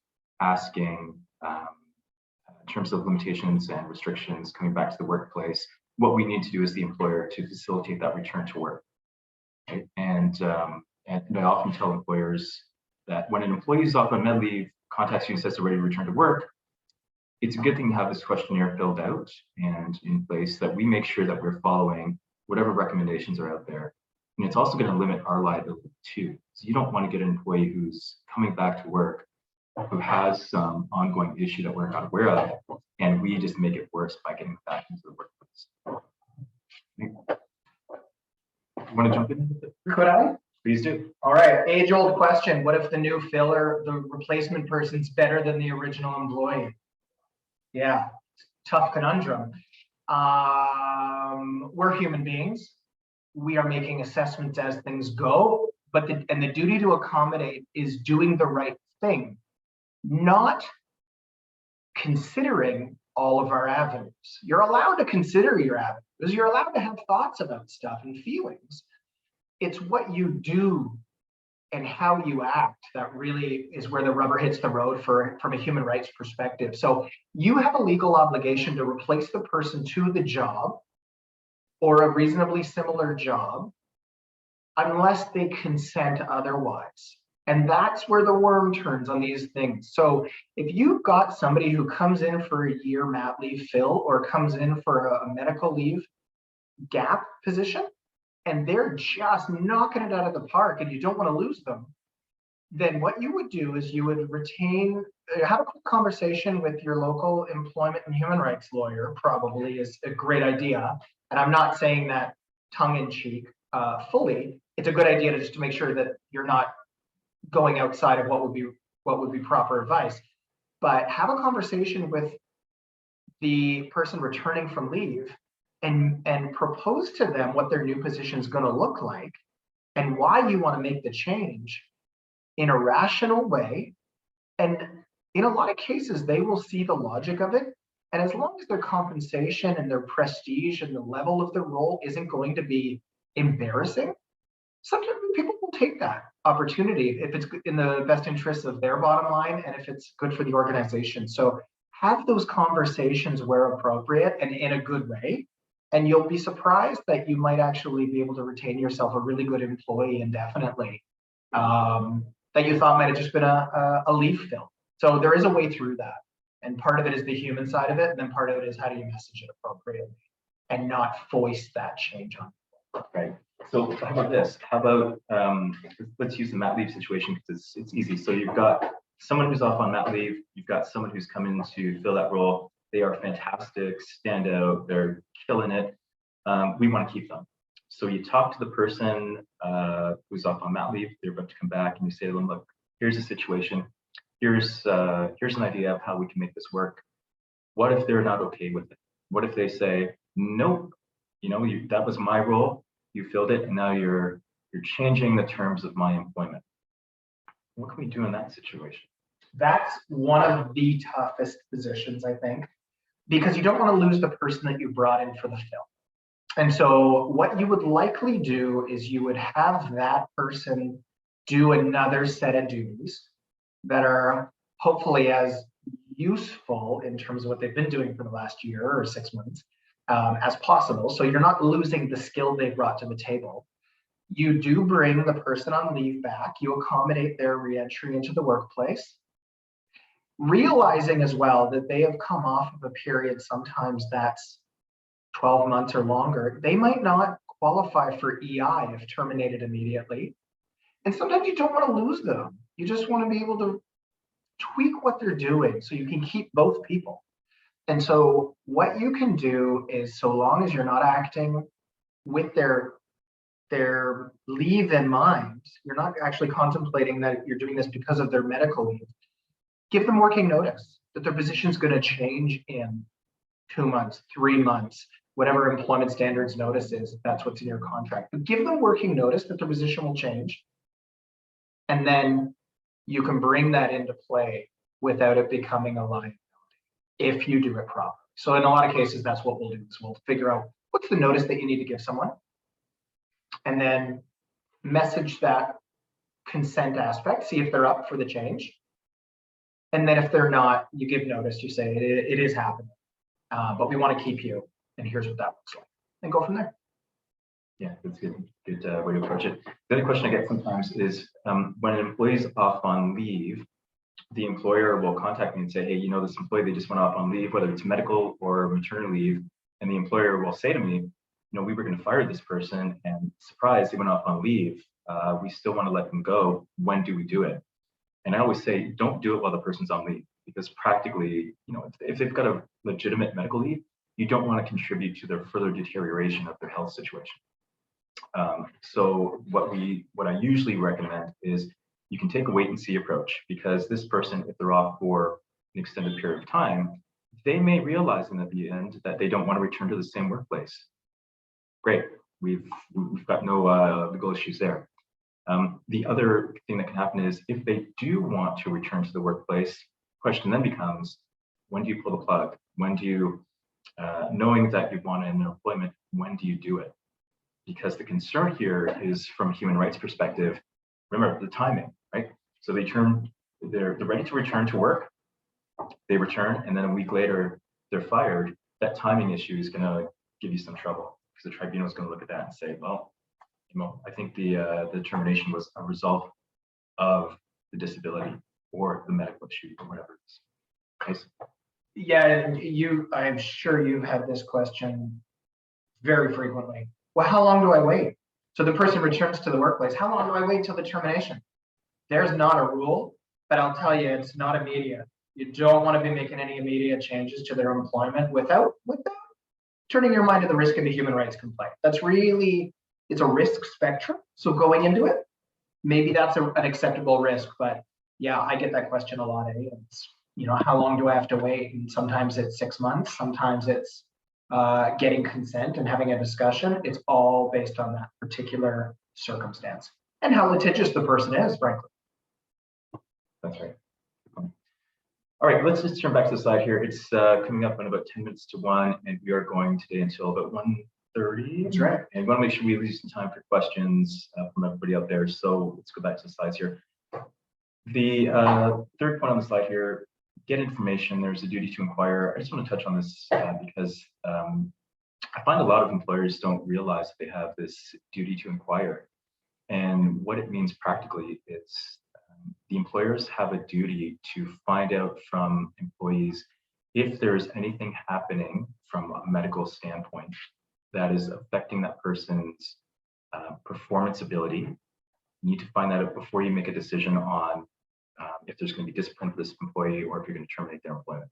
asking in terms of limitations and restrictions coming back to the workplace, what we need to do as the employer to facilitate that return to work. Right? And I often tell employers that when an employee is off on med leave, contacts you and says they're ready to return to work, it's a good thing to have this questionnaire filled out and in place that we make sure that we're following whatever recommendations are out there. And it's also going to limit our liability too. So you don't want to get an employee who's coming back to work who has some ongoing issue that we're not aware of, and we just make it worse by getting back into the workplace. You want to jump in? Could I? Please do. All right, age-old question. What if the new filler, the replacement person's better than the original employee? Yeah, tough conundrum. We're human beings. We are making assessments as things go, but the duty to accommodate is doing the right thing, not considering all of our avenues. You're allowed to consider your avenues. You're allowed to have thoughts about stuff and feelings. It's what you do and how you act that really is where the rubber hits the road from a human rights perspective. So you have a legal obligation to replace the person to the job or a reasonably similar job unless they consent otherwise. And that's where the worm turns on these things. So if you've got somebody who comes in for a year mat leave fill or comes in for a medical leave gap position, and they're just knocking it out of the park and you don't want to lose them, then what you would do is you would have a quick conversation with your local employment and human rights lawyer, probably is a great idea. And I'm not saying that tongue in cheek fully. It's a good idea to make sure that you're not going outside of what would be proper advice, but have a conversation with the person returning from leave and propose to them what their new position is going to look like and why you want to make the change in a rational way. And in a lot of cases, they will see the logic of it. And as long as their compensation and their prestige and the level of the role isn't going to be embarrassing, sometimes people will take that opportunity if it's in the best interest of their bottom line and if it's good for the organization. So have those conversations where appropriate and in a good way. And you'll be surprised that you might actually be able to retain yourself a really good employee indefinitely that you thought might have just been a leaf fill. So there is a way through that. And part of it is the human side of it. And then part of it is how do you message it appropriately and not foist that change on people. Right. So how about this? How about, let's use the mat leave situation because it's easy. So you've got someone who's off on mat leave. You've got someone who's come in to fill that role. They are fantastic, stand out, they're killing it. We want to keep them. So you talk to the person who's off on mat leave, they're about to come back, and you say to them, look, here's the situation. Here's an idea of how we can make this work. What if they're not okay with it? What if they say, nope, that was my role, you filled it, and now you're changing the terms of my employment. What can we do in that situation? That's one of the toughest positions, I think, because you don't want to lose the person that you brought in for the fill. And so what you would likely do is you would have that person do another set of duties that are hopefully as useful in terms of what they've been doing for the last year or 6 months as possible. So you're not losing the skill they brought to the table. You do bring the person on leave back. You accommodate their reentry into the workplace, realizing as well that they have come off of a period, sometimes that's 12 months or longer. They might not qualify for EI if terminated immediately. And sometimes you don't want to lose them. You just want to be able to tweak what they're doing so you can keep both people. And so what you can do is, so long as you're not acting with their leave in mind, you're not actually contemplating that you're doing this because of their medical leave, give them working notice that their position is going to change in 2 months, 3 months. whatever employment standards notice is, if that's what's in your contract. But give them working notice that the position will change. And then you can bring that into play without it becoming a liability if you do it properly. So in a lot of cases, that's what we'll do, is we'll figure out what's the notice that you need to give someone, and then message that consent aspect, see if they're up for the change. And then if they're not, you give notice, you say it is happening, but we want to keep you, and here's what that looks like, and go from there. Yeah, that's good. Good way to approach it. The other question I get sometimes is when an employee's off on leave, the employer will contact me and say, hey, you know, this employee, they just went off on leave, whether it's medical or maternity leave. And the employer will say to me, you know, we were going to fire this person, and surprise, they went off on leave. We still want to let them go. When do we do it? And I always say, don't do it while the person's on leave, because practically, you know, if they've got a legitimate medical leave, you don't want to contribute to their further deterioration of their health situation. So what I usually recommend is you can take a wait and see approach, because this person, if they're off for an extended period of time, they may realize at the end that they don't want to return to the same workplace. Great, we've got no legal issues there. The other thing that can happen is if they do want to return to the workplace, the question then becomes, when do you pull the plug? When do you, knowing that you want to end their employment, when do you do it? Because the concern here is from a human rights perspective, remember the timing, right? So they're ready to return to work, they return, and then a week later they're fired. That timing issue is going to give you some trouble, because the tribunal is going to look at that and say, well, you know, I think the termination was a result of the disability or the medical issue or whatever it is. Nice. Yeah, and I'm sure you've had this question very frequently. Well, how long do I wait? So the person returns to the workplace. How long do I wait till the termination? There's not a rule, but I'll tell you, it's not immediate. You don't want to be making any immediate changes to their employment without turning your mind to the risk of a human rights complaint. That's really, it's a risk spectrum. So going into it, maybe that's an acceptable risk. But yeah, I get that question a lot. It's, you know, how long do I have to wait? And sometimes it's 6 months. Sometimes it's getting consent and having a discussion. It's all based on that particular circumstance and how litigious the person is, frankly. That's right. All right, let's just turn back to the slide here. It's coming up in about 10 minutes to 1, and we are going today until about 1:30. That's right. And we want to make sure we leave some time for questions from everybody out there. So let's go back to the slides here. The third point on the slide here, get information. There's a duty to inquire. I just want to touch on this because I find a lot of employers don't realize that they have this duty to inquire. And what it means practically is the employers have a duty to find out from employees if there's anything happening from a medical standpoint that is affecting that person's performance ability. You need to find that out before you make a decision on if there's going to be discipline for this employee or if you're going to terminate their employment.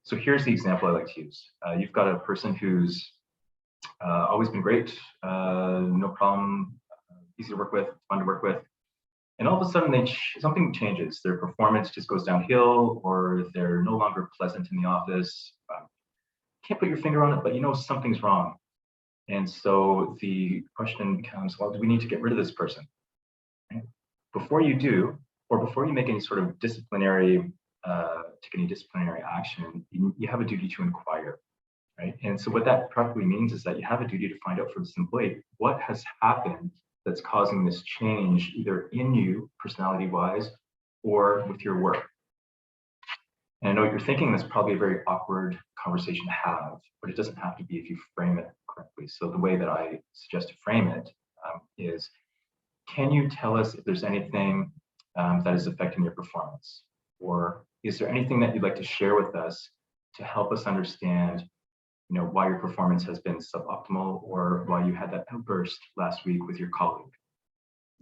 So here's the example I like to use. You've got a person who's always been great, no problem, easy to work with, fun to work with. And all of a sudden, something changes. Their performance just goes downhill, or they're no longer pleasant in the office. Can't put your finger on it, but you know something's wrong. And so the question becomes, well, do we need to get rid of this person? Right? Before you do, or before you make any sort of disciplinary, take any disciplinary action, you have a duty to inquire, right? And so what that practically means is that you have a duty to find out for this employee what has happened that's causing this change, either in you, personality-wise, or with your work. And I know what you're thinking, that's probably a very awkward conversation to have, but it doesn't have to be if you frame it correctly. So the way that I suggest to frame it is, can you tell us if there's anything that is affecting your performance? Or is there anything that you'd like to share with us to help us understand, you know, why your performance has been suboptimal, or why you had that outburst last week with your colleague?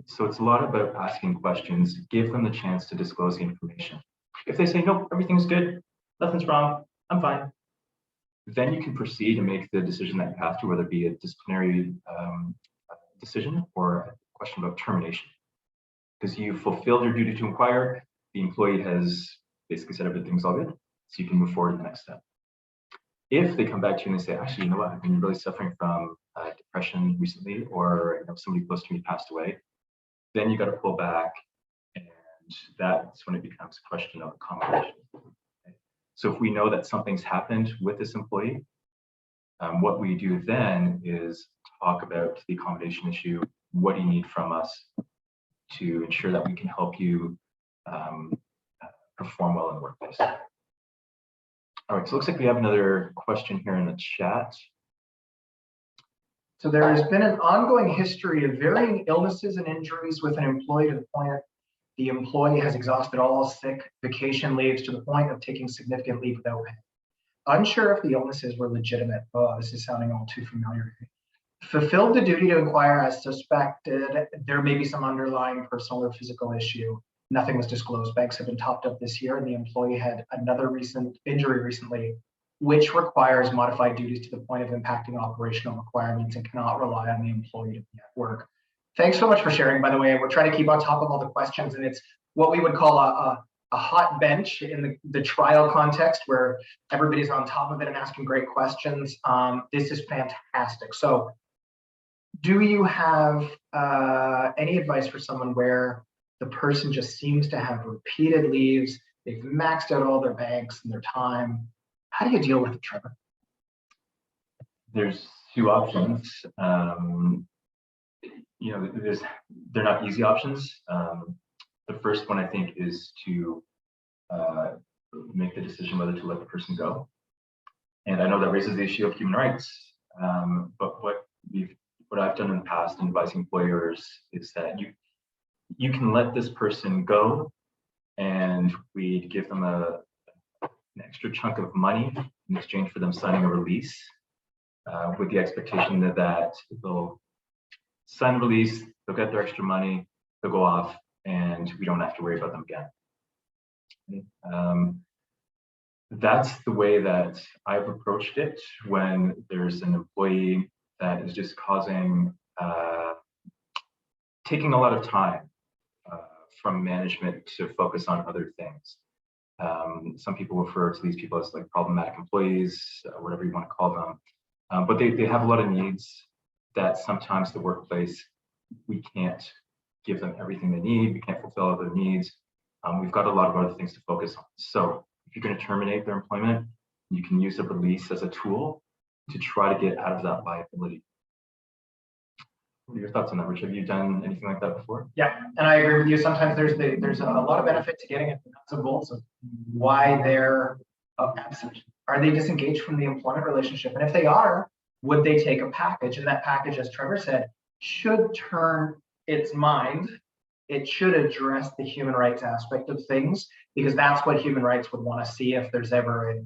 So it's a lot about asking questions, give them the chance to disclose the information. If they say, no, everything's good, nothing's wrong, I'm fine, then you can proceed and make the decision that you have to, whether it be a disciplinary decision or a question about termination. Because you fulfilled your duty to inquire, the employee has basically said everything's all good, so you can move forward to the next step. If they come back to you and they say, actually, you know what, I've been really suffering from depression recently, or somebody close to me passed away, then you got to pull back, and that's when it becomes a question of accommodation. Okay? So if we know that something's happened with this employee, what we do then is talk about the accommodation issue. What do you need from us to ensure that we can help you perform well in the workplace? All right, so it looks like we have another question here in the chat. So there has been an ongoing history of varying illnesses and injuries with an employee to the point the employee has exhausted all sick vacation leaves to the point of taking significant leave without pay. Unsure if the illnesses were legitimate. Oh, this is sounding all too familiar. Fulfilled the duty to inquire as suspected. There may be some underlying personal or physical issue. Nothing was disclosed. Banks have been topped up this year, and the employee had another recent injury recently, which requires modified duties to the point of impacting operational requirements and cannot rely on the employee to be at work. Thanks so much for sharing, by the way. We're trying to keep on top of all the questions, and it's what we would call a hot bench in the trial context where everybody's on top of it and asking great questions. This is fantastic. So do you have any advice for someone where the person just seems to have repeated leaves, they've maxed out all their banks and their time? How do you deal with it, Trevor? There's two options. They're not easy options. The first one, I think, is to make the decision whether to let the person go. And I know that raises the issue of human rights. But what I've done in the past in advising employers is that you can let this person go, and we give them an extra chunk of money in exchange for them signing a release, with the expectation that they'll sign a release, they'll get their extra money, they'll go off, and we don't have to worry about them again. That's the way that I've approached it when there's an employee that is just taking a lot of time from management to focus on other things. Some people refer to these people as like problematic employees, whatever you want to call them. But they have a lot of needs that sometimes the workplace, we can't give them everything they need. We can't fulfill all their needs. We've got a lot of other things to focus on. So if you're going to terminate their employment, you can use a release as a tool to try to get out of that liability. What are your thoughts on that, Rich? Have you done anything like that before? Yeah, and I agree with you. Sometimes there's a lot of benefit to getting at the nuts and bolts of why they're absent. Are they disengaged from the employment relationship? And if they are, would they take a package? And that package, as Trevor said, should turn its mind. It should address the human rights aspect of things, because that's what human rights would want to see if there's ever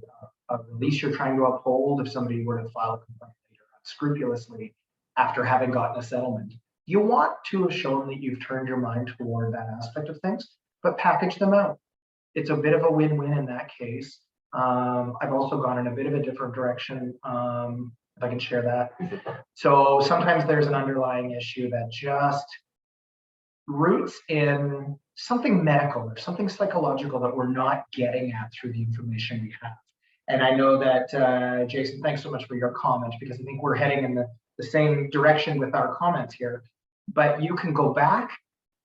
a release you're trying to uphold, if somebody were to file a complaint later scrupulously after having gotten a settlement. You want to have shown that you've turned your mind toward that aspect of things, but package them out. It's a bit of a win-win in that case. I've also gone in a bit of a different direction, if I can share that. So sometimes there's an underlying issue that just roots in something medical or something psychological that we're not getting at through the information we have. And I know that, Jason, thanks so much for your comment, because I think we're heading in the same direction with our comments here. But you can go back,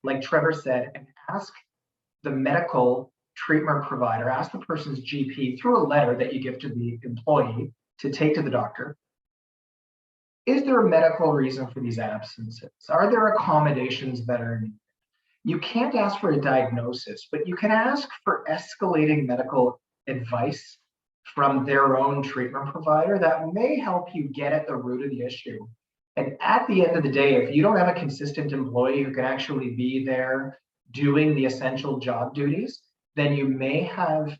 like Trevor said, and ask the medical treatment provider, ask the person's GP through a letter that you give to the employee to take to the doctor. Is there a medical reason for these absences? Are there accommodations that are needed? You can't ask for a diagnosis, but you can ask for escalating medical advice from their own treatment provider that may help you get at the root of the issue. And at the end of the day, if you don't have a consistent employee who can actually be there doing the essential job duties, then you may have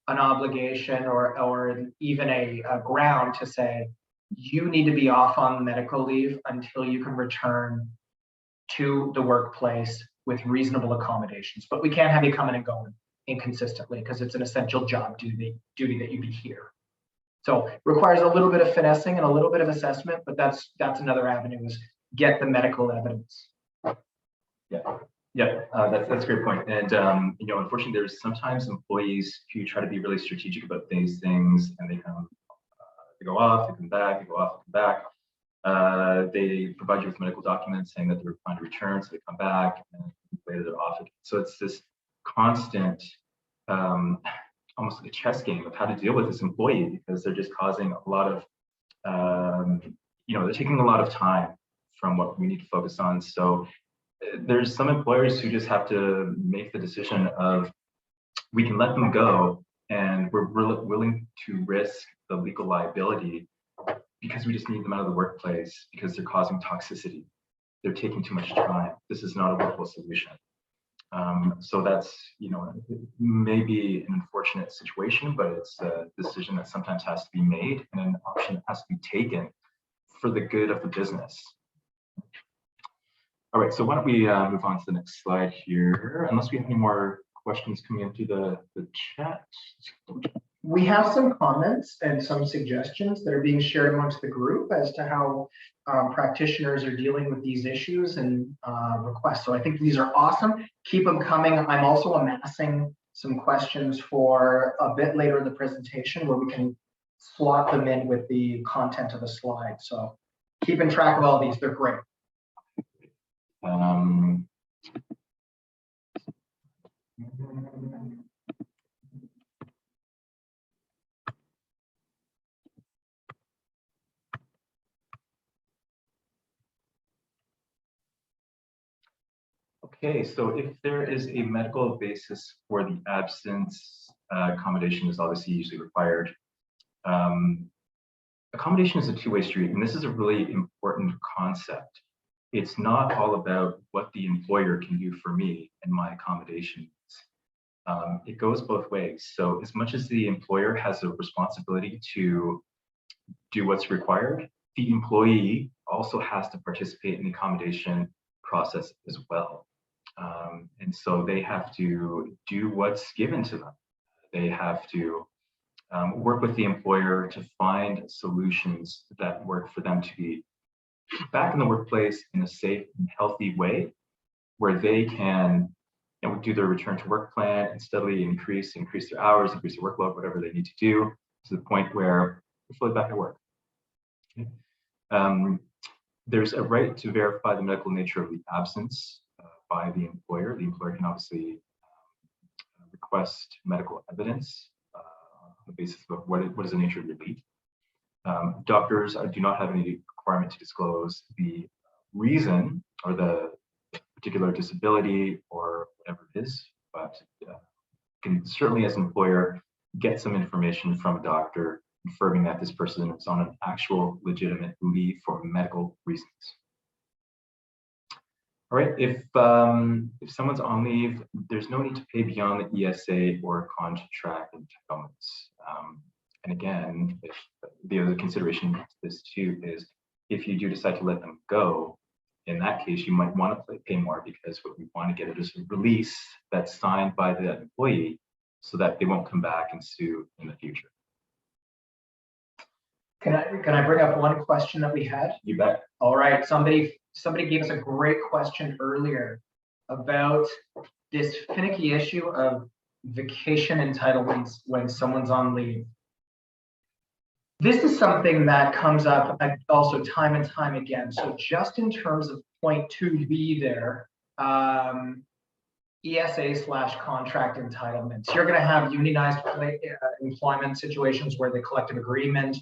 an obligation or even a ground to say, you need to be off on medical leave until you can return to the workplace with reasonable accommodations. But we can't have you coming and going inconsistently because it's an essential job duty that you be here. So it requires a little bit of finessing and a little bit of assessment, but that's another avenue, is get the medical evidence. That's a great point. And unfortunately, there's sometimes employees who try to be really strategic about these things, and they come They go off, they come back, they go off, they come back. They provide you with medical documents saying that they're trying to return, so they come back, and later they're off again. So it's this constant, almost like a chess game of how to deal with this employee, because they're just causing a lot of, they're taking a lot of time from what we need to focus on. So there's some employers who just have to make the decision of, we can let them go, and we're willing to risk the legal liability because we just need them out of the workplace because they're causing toxicity. They're taking too much time. This is not a workable solution. So that's, maybe an unfortunate situation, but it's a decision that sometimes has to be made and an option that has to be taken for the good of the business. All right, so why don't we move on to the next slide here, unless we have any more questions coming into the chat. We have some comments and some suggestions that are being shared amongst the group as to how practitioners are dealing with these issues and requests. So I think these are awesome. Keep them coming. I'm also amassing some questions for a bit later in the presentation where we can slot them in with the content of the slide. So keeping track of all these, they're great. Okay, so if there is a medical basis for the absence, accommodation is obviously usually required. Accommodation is a two-way street, and this is a really important concept. It's not all about what the employer can do for me and my accommodations. It goes both ways. So as much as the employer has a responsibility to do what's required, the employee also has to participate in the accommodation process as well. And so they have to do what's given to them. They have to work with the employer to find solutions that work for them to be back in the workplace in a safe and healthy way, where they can do their return to work plan and steadily increase their hours, increase their workload, whatever they need to do, to the point where they're fully back at work. Okay. There's a right to verify the medical nature of the absence by the employer. The employer can obviously request medical evidence on the basis of what is the nature of your leave. Doctors do not have any requirement to disclose the reason or the particular disability or whatever it is, but can certainly, as an employer, get some information from a doctor confirming that this person is on an actual legitimate leave for medical reasons. All right, if someone's on leave, there's no need to pay beyond the ESA or contract entitlements. And again, if the other consideration to this too is if you do decide to let them go, in that case, you might want to pay more, because what we want to get is a release that's signed by the employee so that they won't come back and sue in the future. Can I bring up one question that we had? You bet. All right, somebody gave us a great question earlier about this finicky issue of vacation entitlements when someone's on leave. This is something that comes up also time and time again. So just in terms of point 2B there, ESA/contract entitlements, you're going to have unionized employment situations where the collective agreement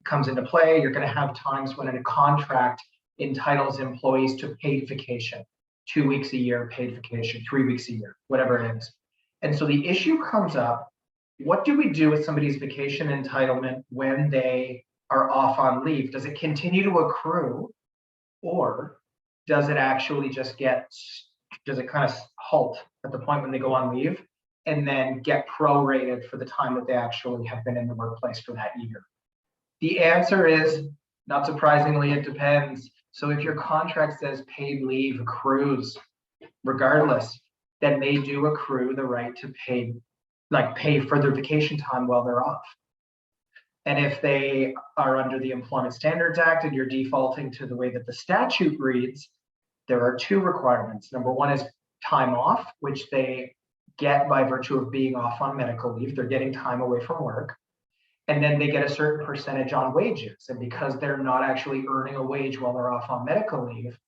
comes into play. You're going to have times when a contract entitles employees to paid vacation, 2 weeks a year paid vacation, 3 weeks a year, whatever it is. And so the issue comes up, what do we do with somebody's vacation entitlement when they are off on leave? Does it continue to accrue, or does it actually just does it kind of halt at the point when they go on leave and then get prorated for the time that they actually have been in the workplace for that year? The answer is, not surprisingly, it depends. So if your contract says paid leave accrues regardless, then they do accrue the right to pay for their vacation time while they're off. And if they are under the Employment Standards Act and you're defaulting to the way that the statute reads, there are two requirements. Number one is time off, which they get by virtue of being off on medical leave. They're getting time away from work. and then they get a certain percentage on wages. And because they're not actually earning a wage while they're off on medical leave,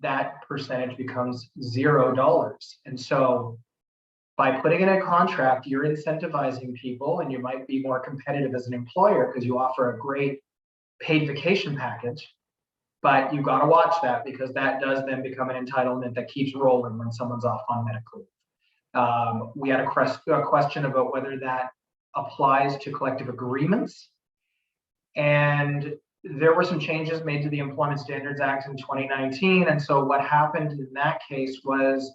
that percentage becomes $0. And so by putting in a contract, you're incentivizing people, and you might be more competitive as an employer because you offer a great paid vacation package. But you got to watch that, because that does then become an entitlement that keeps rolling when someone's off on medical leave. We had a question about whether that applies to collective agreements. And there were some changes made to the Employment Standards Act in 2019. And so what happened in that case was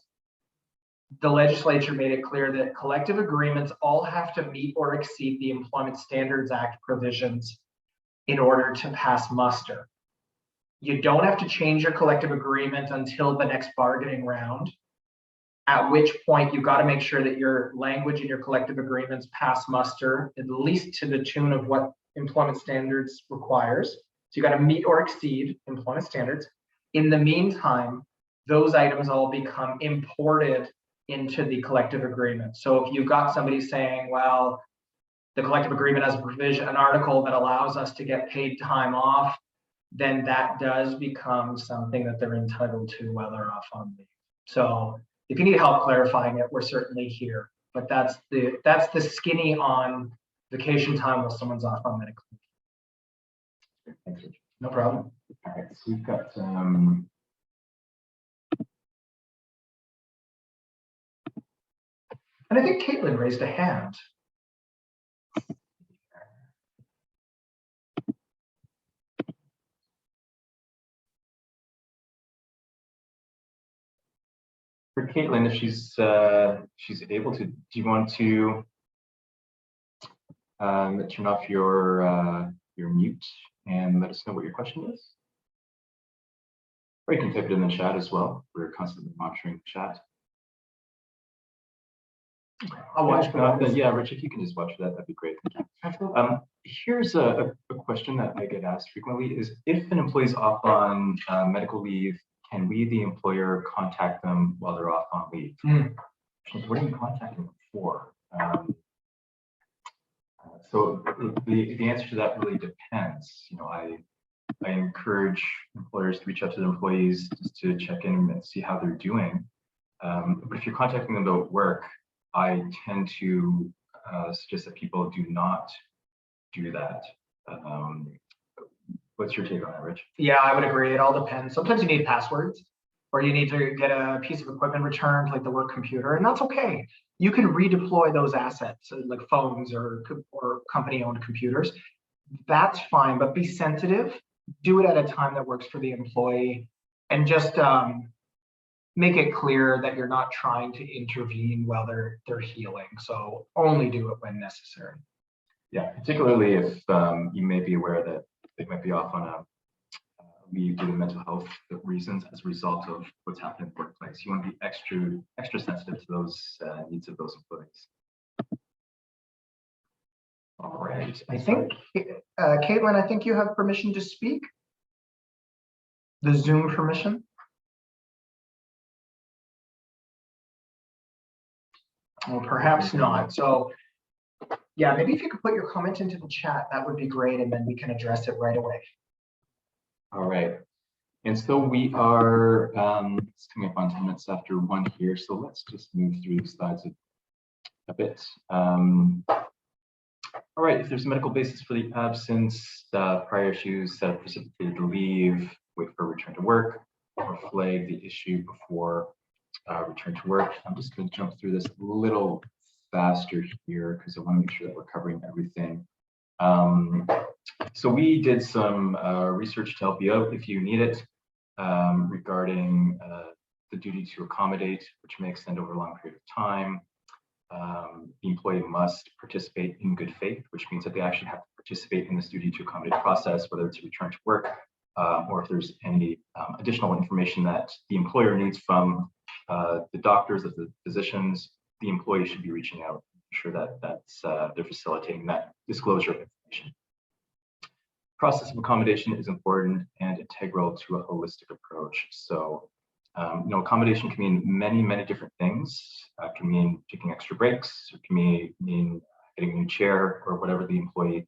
the legislature made it clear that collective agreements all have to meet or exceed the Employment Standards Act provisions in order to pass muster. You don't have to change your collective agreement until the next bargaining round, at which point you've got to make sure that your language in your collective agreements pass muster, at least to the tune of what employment standards requires. So you got to meet or exceed employment standards. In the meantime, those items all become imported into the collective agreement. So if you've got somebody saying, well, the collective agreement has a provision, an article that allows us to get paid time off, then that does become something that they're entitled to while they're off on leave. So if you need help clarifying it, we're certainly here. But that's the skinny on vacation time while someone's off on medical leave. Thanks, Richard. No problem. All right, so we've got and I think Caitlin raised a hand. for Caitlin, if she's able to, do you want to turn off your mute and let us know what your question is? Or you can type it in the chat as well. We're constantly monitoring the chat. I'll watch. Yeah, Rich, if you can just watch that, that'd be great. Thank you. Here's a question that I get asked frequently: is if an employee's off on medical leave, can we, the employer, contact them while they're off on leave? What are you contacting them for? So the answer to that really depends. You know, I encourage employers to reach out to their employees just to check in and see how they're doing. But if you're contacting them about work, I tend to suggest that people do not do that. What's your take on that, Rich? Yeah, I would agree. It all depends. Sometimes you need passwords, or you need to get a piece of equipment returned, like the work computer, and that's okay. You can redeploy those assets, like phones or company-owned computers. That's fine, but be sensitive. Do it at a time that works for the employee, and just make it clear that you're not trying to intervene while they're healing. So only do it when necessary. Yeah, particularly if you may be aware that they might be off on a leave due to mental health reasons as a result of what's happening in the workplace. You want to be extra sensitive to those needs of those employees. All right. I think, Caitlin, I think you have permission to speak. The Zoom permission. Well, perhaps not. So, yeah, maybe if you could put your comment into the chat, that would be great, and then we can address it right away. All right. And so we are it's coming up on 10 minutes after 1 here. So let's just move through the slides a bit. All right, if there's a medical basis for the absence, prior issues that have precipitated the leave, wait for return to work, or flag the issue before return to work. I'm just going to jump through this a little faster here because I want to make sure that we're covering everything. So we did some research to help you out if you need it regarding the duty to accommodate, which may extend over a long period of time. The employee must participate in good faith, which means that they actually have to participate in this duty to accommodate process, whether it's a return to work or if there's any additional information that the employer needs from the doctors, of the physicians. The employee should be reaching out, ensure that they're facilitating that disclosure of information. Process of accommodation is important and integral to a holistic approach. So, accommodation can mean many different things. It can mean taking extra breaks. It can mean getting a new chair or whatever the employee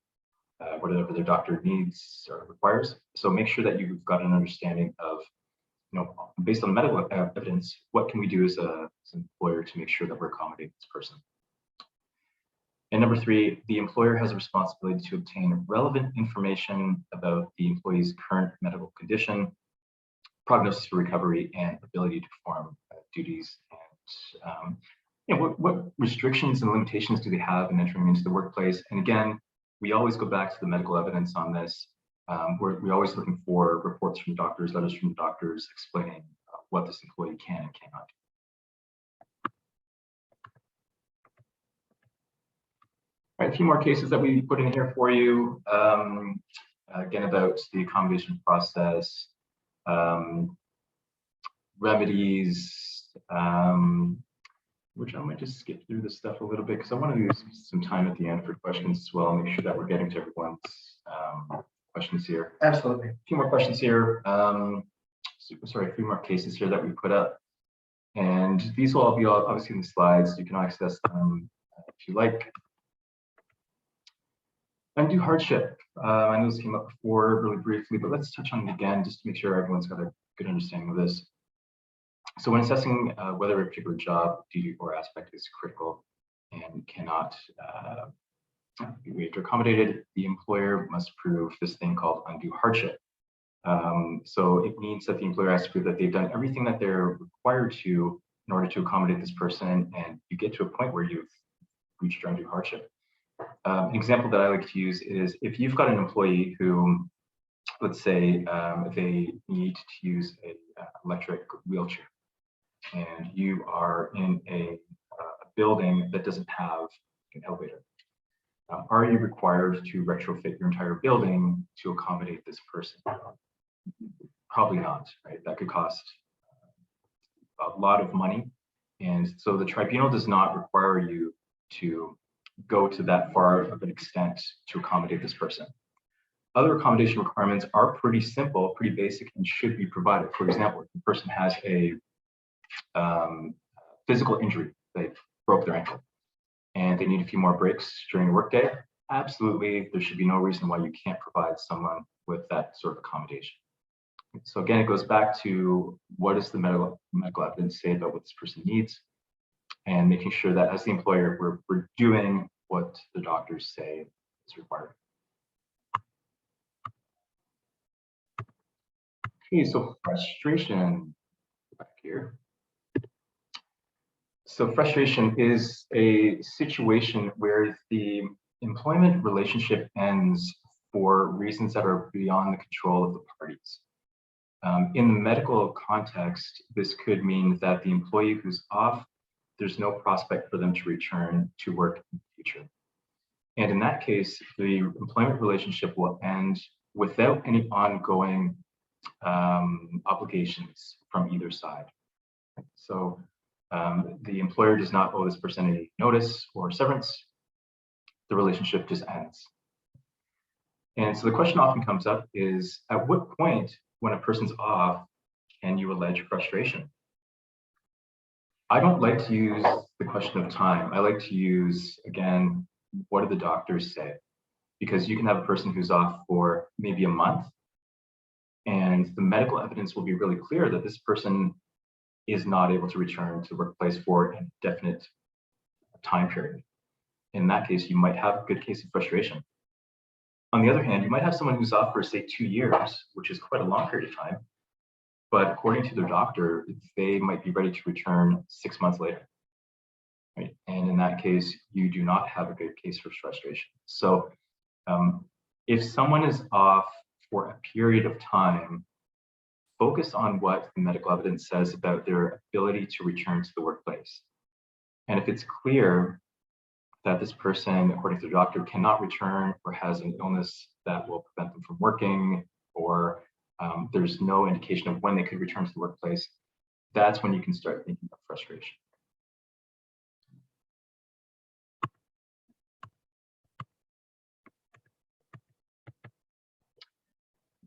whatever their doctor needs or requires. So make sure that you've got an understanding of, based on medical evidence, what can we do as an employer to make sure that we're accommodating this person. And number 3, the employer has a responsibility to obtain relevant information about the employee's current medical condition, prognosis for recovery, and ability to perform duties. And what restrictions and limitations do they have in entering into the workplace? And again, we always go back to the medical evidence on this. We're always looking for reports from doctors, letters from doctors explaining what this employee can and cannot do. All right, a few more cases that we put in here for you. Again, about the accommodation process, remedies, which I might just skip through this stuff a little bit because I want to use some time at the end for questions as well, make sure that we're getting to everyone's questions here. Absolutely. A few more questions here. Sorry, a few more cases here that we put up. And these will all be obviously in the slides. You can access them if you like. Undue hardship. I know this came up before really briefly, but let's touch on it again just to make sure everyone's got a good understanding of this. So when assessing whether a particular job, duty, or aspect is critical and cannot be waived or accommodated, the employer must prove this thing called undue hardship. So it means that the employer has to prove that they've done everything that they're required to in order to accommodate this person, and you get to a point where you've reached your undue hardship. An example that I like to use is if you've got an employee who, let's say, they need to use an electric wheelchair, and you are in a building that doesn't have an elevator. Are you required to retrofit your entire building to accommodate this person? Probably not, right? That could cost a lot of money. And so the tribunal does not require you to go to that far of an extent to accommodate this person. Other accommodation requirements are pretty simple, pretty basic, and should be provided. For example, if the person has a physical injury, they broke their ankle, and they need a few more breaks during the workday, absolutely, there should be no reason why you can't provide someone with that sort of accommodation. So again, it goes back to what does the medical evidence say about what this person needs, and making sure that as the employer, we're doing what the doctors say is required. Okay, so frustration, back here. So frustration is a situation where the employment relationship ends for reasons that are beyond the control of the parties. In the medical context, this could mean that the employee who's off, there's no prospect for them to return to work in the future. And in that case, the employment relationship will end without any ongoing obligations from either side. So the employer does not owe this person any notice or severance. The relationship just ends. And so the question often comes up is, at what point when a person's off can you allege frustration? I don't like to use the question of time. I like to use, again, what do the doctors say? Because you can have a person who's off for maybe a month, and the medical evidence will be really clear that this person is not able to return to the workplace for an indefinite time period. In that case, you might have a good case of frustration. On the other hand, you might have someone who's off for, say, 2 years, which is quite a long period of time, but according to their doctor, they might be ready to return 6 months later. Right? And in that case, you do not have a good case for frustration. So if someone is off for a period of time, focus on what the medical evidence says about their ability to return to the workplace. And if it's clear that this person, according to the doctor, cannot return or has an illness that will prevent them from working, or there's no indication of when they could return to the workplace, that's when you can start thinking of frustration.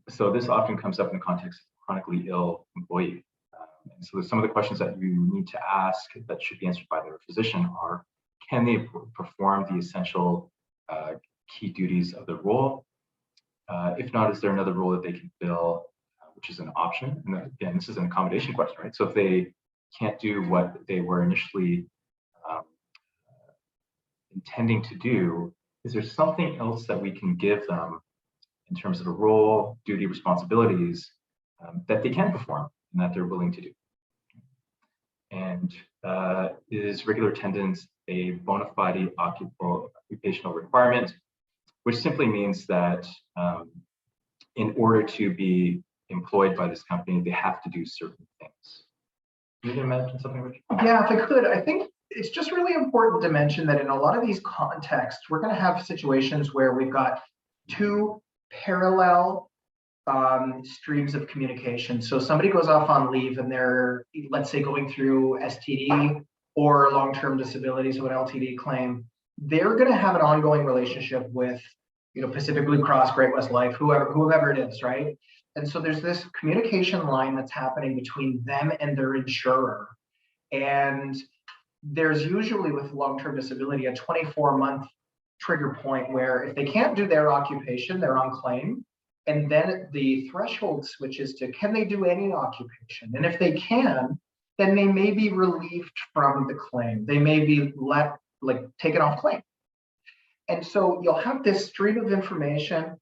So this often comes up in the context of chronically ill employee. And so some of the questions that you need to ask that should be answered by their physician are, can they perform the essential key duties of the role? If not, is there another role that they can fill, which is an option? And then, again, this is an accommodation question, right? So if they can't do what they were initially intending to do, is there something else that we can give them in terms of a role, duty, responsibilities that they can perform and that they're willing to do? And is regular attendance a bona fide occupational requirement, which simply means that in order to be employed by this company, they have to do certain things. Can you imagine something, Rich? Yeah, if I could, I think it's just really important to mention that in a lot of these contexts, we're going to have situations where we've got two parallel streams of communication. So somebody goes off on leave and they're, let's say, going through STD or long-term disability, so an LTD claim. They're going to have an ongoing relationship with, Pacific Blue Cross, Great West Life, whoever it is, right? And so there's this communication line that's happening between them and their insurer. And there's usually, with long-term disability, a 24-month trigger point where if they can't do their occupation, they're on claim. And then the threshold switches to, can they do any occupation? And if they can, then they may be relieved from the claim. They may be taken off claim. And so you'll have this stream of information,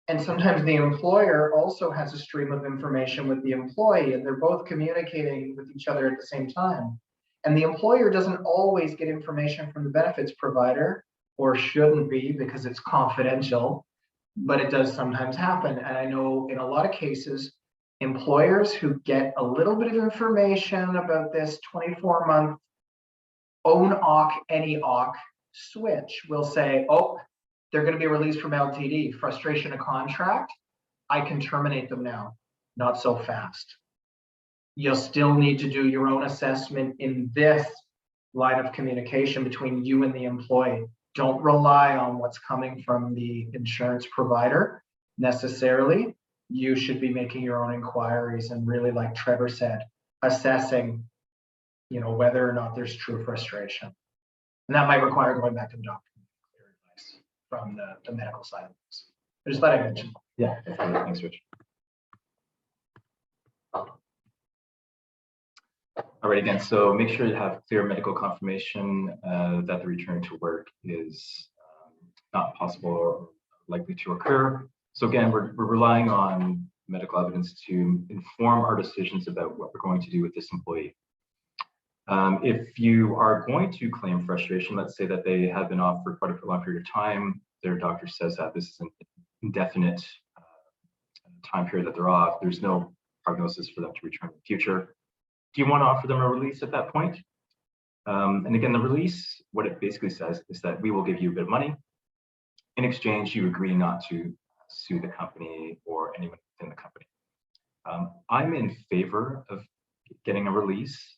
and sometimes the employer also has a stream of information with the employee, and they're both communicating with each other at the same time. And the employer doesn't always get information from the benefits provider, or shouldn't be because it's confidential, but it does sometimes happen. And I know in a lot of cases, employers who get a little bit of information about this 24-month own OC, any OC switch will say, oh, they're going to be released from LTD, frustration of contract, I can terminate them now. Not so fast. You'll still need to do your own assessment in this line of communication between you and the employee. Don't rely on what's coming from the insurance provider necessarily. You should be making your own inquiries and really, like Trevor said, assessing, whether or not there's true frustration. And that might require going back to the doctor and clear advice from the medical side of this. I just thought I'd mention. Yeah, thanks, Rich. All right, again, so make sure you have clear medical confirmation that the return to work is not possible or likely to occur. So again, we're relying on medical evidence to inform our decisions about what we're going to do with this employee. If you are going to claim frustration, let's say that they have been off for quite a long period of time, their doctor says that this is an indefinite time period that they're off, there's no prognosis for them to return in the future. Do you want to offer them a release at that point? And again, the release, what it basically says is that we will give you a bit of money. In exchange, you agree not to sue the company or anyone within the company. I'm in favor of getting a release,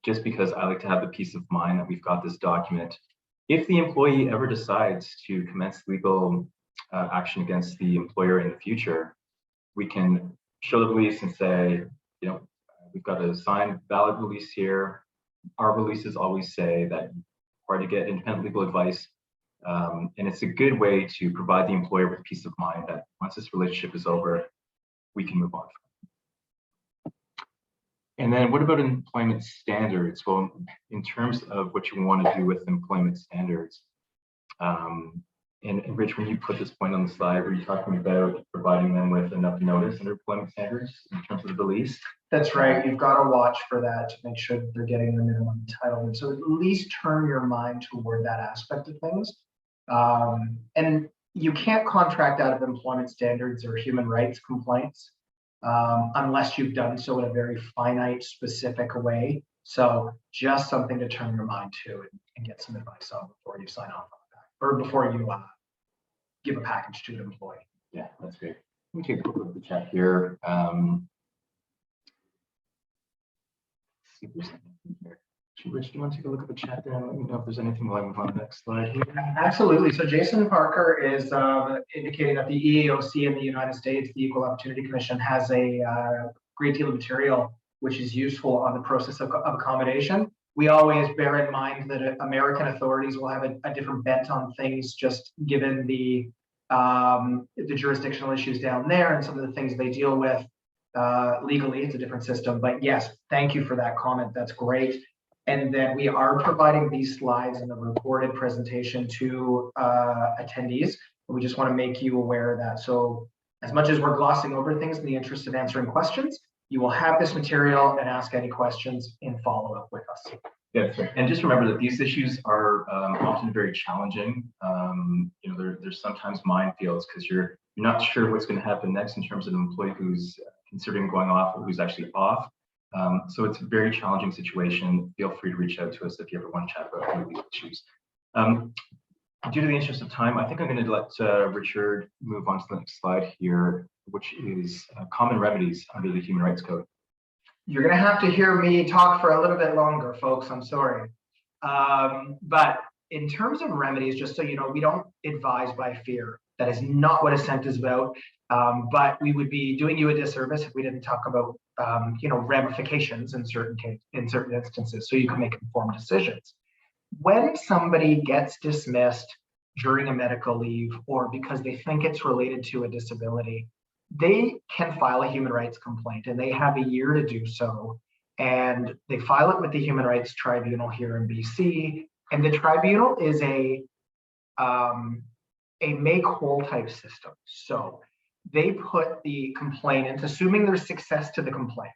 just because I like to have the peace of mind that we've got this document. If the employee ever decides to commence legal action against the employer in the future, we can show the release and say, we've got a signed valid release here. Our releases always say that you're required to get independent legal advice. And it's a good way to provide the employer with peace of mind that once this relationship is over, we can move on. And then what about employment standards? Well, in terms of what you want to do with employment standards, and Rich, when you put this point on the slide, were you talking about providing them with enough notice under employment standards in terms of the release? That's right. You've got to watch for that to make sure that they're getting the minimum entitlement. So at least turn your mind toward that aspect of things. And you can't contract out of employment standards or human rights complaints unless you've done so in a very finite, specific way. So just something to turn your mind to and get some advice on before you sign off on that, or before you give a package to an employee. Yeah, that's great. Let me take a look at the chat here. See if there's anything here. Rich, do you want to take a look at the chat there and let me know if there's anything while I move on to the next slide here? Absolutely. So Jason Parker is indicating that the EEOC in the United States, the Equal Opportunity Commission, has a great deal of material which is useful on the process of accommodation. We always bear in mind that American authorities will have a different bent on things, just given the the jurisdictional issues down there and some of the things they deal with legally. It's a different system, but yes, thank you for that comment. That's great. And then we are providing these slides in the recorded presentation to attendees. We just want to make you aware of that. So as much as we're glossing over things in the interest of answering questions, you will have this material and ask any questions in follow-up with us. Yes, and just remember that these issues are often very challenging. You know, there's sometimes minefields because you're not sure what's going to happen next in terms of an employee who's considering going off or who's actually off. So it's a very challenging situation. Feel free to reach out to us if you ever want to chat about any of these issues. Due to the interest of time, I think I'm going to let Richard move on to the next slide here, which is common remedies under the Human Rights Code. You're going to have to hear me talk for a little bit longer, folks. I'm sorry. But in terms of remedies, just so you know, we don't advise by fear. That is not what Ascent is about. But we would be doing you a disservice if we didn't talk about, you know, ramifications in certain instances, so you can make informed decisions. When somebody gets dismissed during a medical leave or because they think it's related to a disability, they can file a human rights complaint, and they have a year to do so. And they file it with the Human Rights Tribunal here in BC. And the tribunal is a make whole type system. So they put the complainant, assuming there's success to the complaint,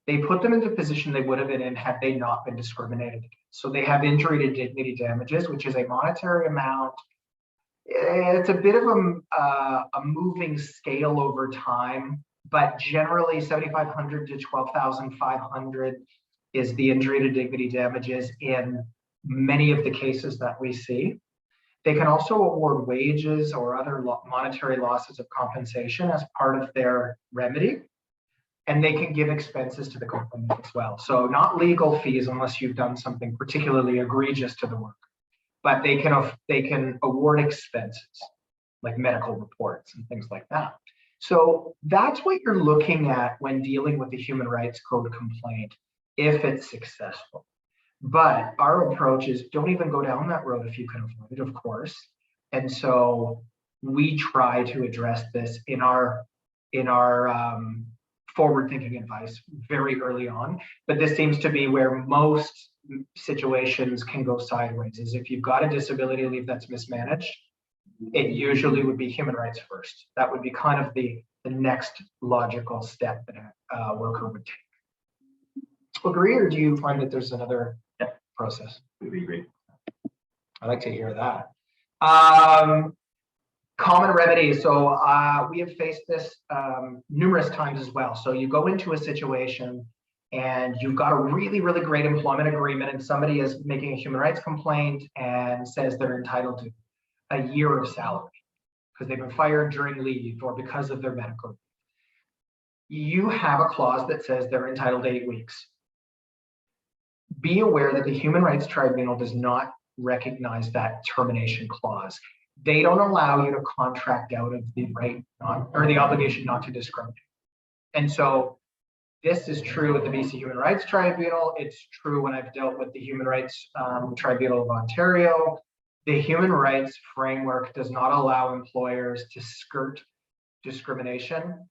they put them into the position they would have been in had they not been discriminated against. So they have injury to dignity damages, which is a monetary amount. It's a bit of a moving scale over time, but generally 7,500 to 12,500 is the injury to dignity damages in many of the cases that we see. They can also award wages or other monetary losses of compensation as part of their remedy. And they can give expenses to the complainant as well. So not legal fees unless you've done something particularly egregious to the work, but they can award expenses like medical reports and things like that. So that's what you're looking at when dealing with the Human Rights Code complaint, if it's successful. But our approach is don't even go down that road if you can avoid it, of course. And so we try to address this in our forward-thinking advice very early on. But this seems to be where most situations can go sideways, is if you've got a disability leave that's mismanaged, it usually would be human rights first. That would be kind of the next logical step that a worker would take. Agree, or do you find that there's another process? We agree. I'd like to hear that. Common remedies. So we have faced this numerous times as well. So you go into a situation and you've got a really, really great employment agreement, and somebody is making a human rights complaint and says they're entitled to a year of salary because they've been fired during leave or because of their medical. You have a clause that says they're entitled to 8 weeks. Be aware that the Human Rights Tribunal does not recognize that termination clause. They don't allow you to contract out of the right or the obligation not to discriminate. And so this is true with the BC Human Rights Tribunal. It's true when I've dealt with the Human Rights Tribunal of Ontario. The human rights framework does not allow employers to skirt discrimination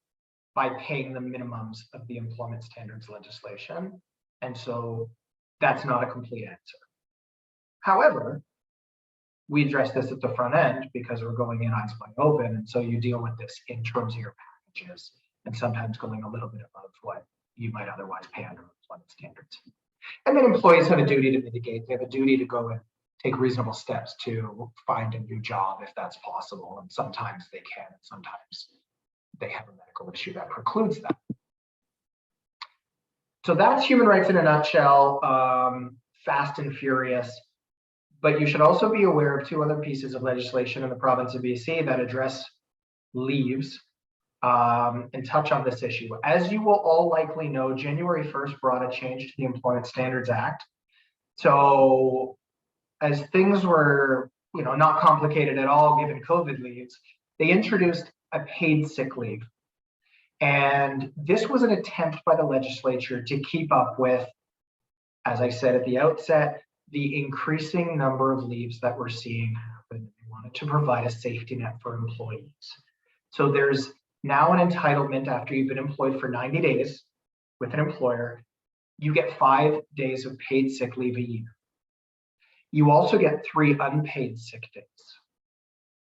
by paying the minimums of the employment standards legislation. And so that's not a complete answer. However, we address this at the front end because we're going in eyes wide open. And so you deal with this in terms of your packages and sometimes going a little bit above what you might otherwise pay under employment standards. And then employees have a duty to mitigate. They have a duty to go and take reasonable steps to find a new job if that's possible. And sometimes they can, and sometimes they have a medical issue that precludes that. So that's human rights in a nutshell, fast and furious. But you should also be aware of 2 other pieces of legislation in the province of BC that address leaves and touch on this issue. As you will all likely know, January 1st brought a change to the Employment Standards Act. So as things were, not complicated at all given COVID leaves, they introduced a paid sick leave. And this was an attempt by the legislature to keep up with, as I said at the outset, the increasing number of leaves that we're seeing happen. They on it to provide a safety net for employees. So there's now an entitlement after you've been employed for 90 days with an employer. You get 5 days of paid sick leave a year. You also get 3 unpaid sick days.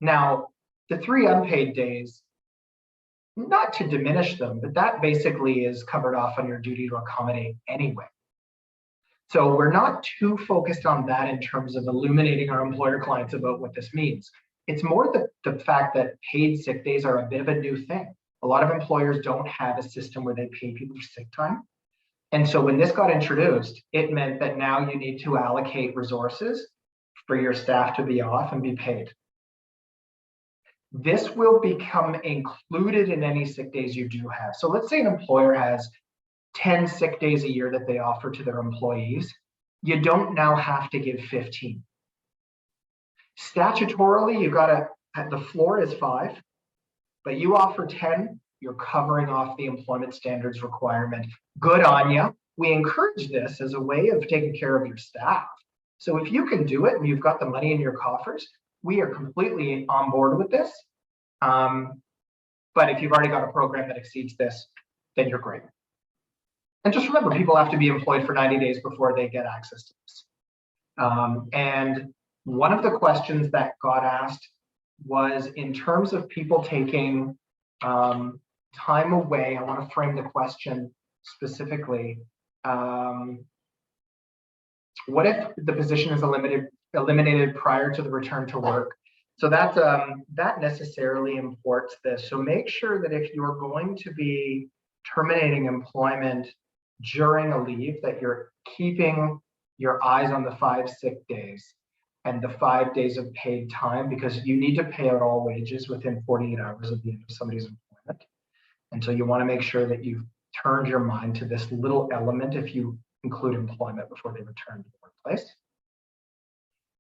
Now, the 3 unpaid days, not to diminish them, but that basically is covered off on your duty to accommodate anyway. So we're not too focused on that in terms of illuminating our employer clients about what this means. It's more the fact that paid sick days are a bit of a new thing. A lot of employers don't have a system where they pay people for sick time. And so when this got introduced, it meant that now you need to allocate resources for your staff to be off and be paid. This will become included in any sick days you do have. So let's say an employer has 10 sick days a year that they offer to their employees. You don't now have to give 15. Statutorily, you gotta, the floor is 5, but you offer 10, you're covering off the employment standards requirement. Good on you. We encourage this as a way of taking care of your staff. So if you can do it and you've got the money in your coffers, we are completely on board with this. But if you've already got a program that exceeds this, then you're great. And just remember, people have to be employed for 90 days before they get access to this. And one of the questions that got asked was in terms of people taking time away. I want to frame the question specifically. What if the position is eliminated prior to the return to work? So that necessarily imports this. So make sure that if you're going to be terminating employment during a leave, that you're keeping your eyes on the 5 sick days and the 5 days of paid time, because you need to pay out all wages within 48 hours of the end of somebody's employment. And so you want to make sure that you've turned your mind to this little element if you include employment before they return to the workplace.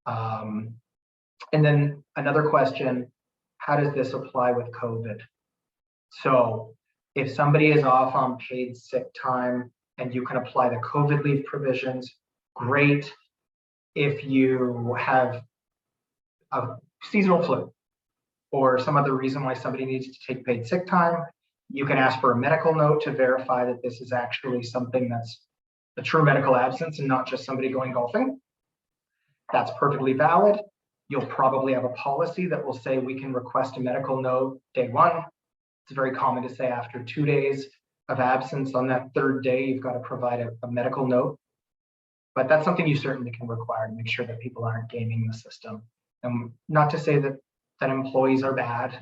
And then another question, how does this apply with COVID? So if somebody is off on paid sick time and you can apply the COVID leave provisions, great. If you have a seasonal flu or some other reason why somebody needs to take paid sick time, you can ask for a medical note to verify that this is actually something that's a true medical absence and not just somebody going golfing. That's perfectly valid. You'll probably have a policy that will say we can request a medical note day 1. It's very common to say after 2 days of absence, on that 3rd day, you've got to provide a medical note. But that's something you certainly can require to make sure that people aren't gaming the system. And not to say that employees are bad.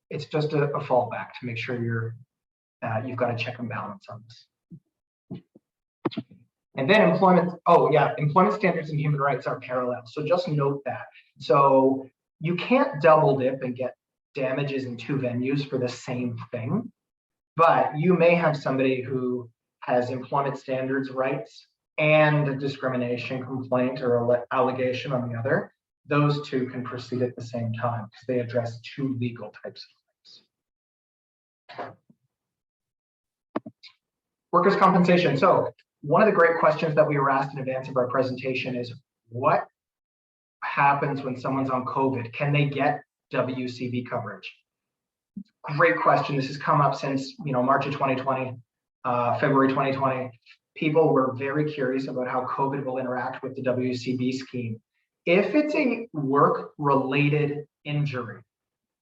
It's just a fallback to make sure you've got a check and balance on this. And then employment standards and human rights are parallel. So just note that. So you can't double dip and get damages in 2 venues for the same thing, but you may have somebody who has employment standards rights and a discrimination complaint or allegation on the other. Those 2 can proceed at the same time because they address 2 legal types of claims. Workers' compensation. So one of the great questions that we were asked in advance of our presentation is, what happens when someone's on COVID? Can they get WCB coverage? Great question. This has come up since March of 2020, February 2020. People were very curious about how COVID will interact with the WCB scheme. If it's a work-related injury,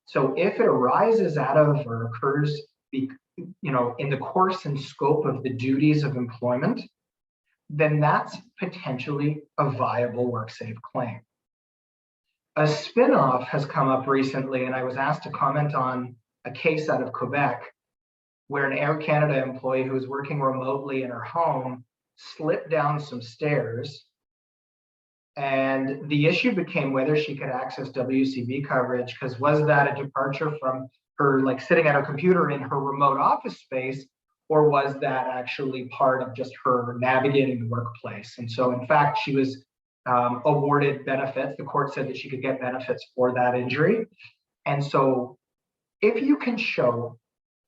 so if it arises out of or occurs in the course and scope of the duties of employment, then that's potentially a viable WorkSafe claim. A spin-off has come up recently, and I was asked to comment on a case out of Quebec where an Air Canada employee who was working remotely in her home slipped down some stairs, and the issue became whether she could access WCB coverage, because was that a departure from her sitting at her computer in her remote office space, or was that actually part of just her navigating the workplace? And so in fact, she was awarded benefits. The court said that she could get benefits for that injury. And so if you can show,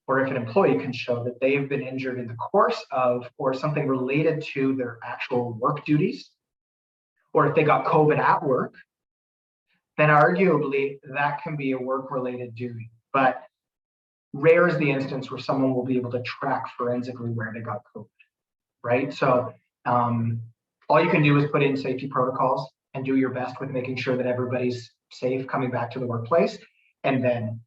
or if an employee can show that they have been injured in the course of, or something related to their actual work duties, or if they got COVID at work, then arguably that can be a work-related duty. But rare is the instance where someone will be able to track forensically where they got COVID, right? So all you can do is put in safety protocols and do your best with making sure that everybody's safe coming back to the workplace, and then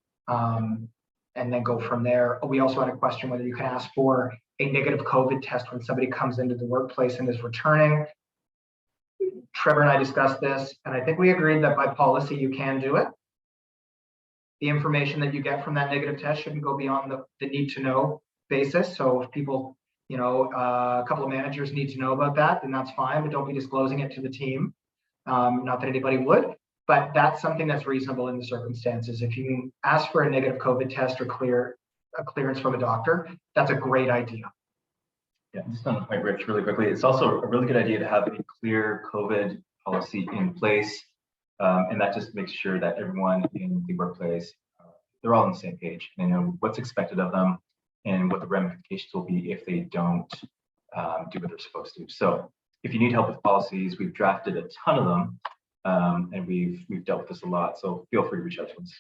go from there. We also had a question whether you can ask for a negative COVID test when somebody comes into the workplace and is returning. Trevor and I discussed this, and I think we agreed that by policy you can do it. The information that you get from that negative test shouldn't go beyond the need to know basis. So if people, a couple of managers need to know about that, then that's fine, but don't be disclosing it to the team. Not that anybody would, but that's something that's reasonable in the circumstances. If you can ask for a negative COVID test or a clearance from a doctor, that's a great idea. Yeah, just on the point, Rich, really quickly, it's also a really good idea to have a clear COVID policy in place. And that just makes sure that everyone in the workplace, they're all on the same page. They know what's expected of them and what the ramifications will be if they don't do what they're supposed to. So if you need help with policies, we've drafted a ton of them, and we've dealt with this a lot. So feel free to reach out to us.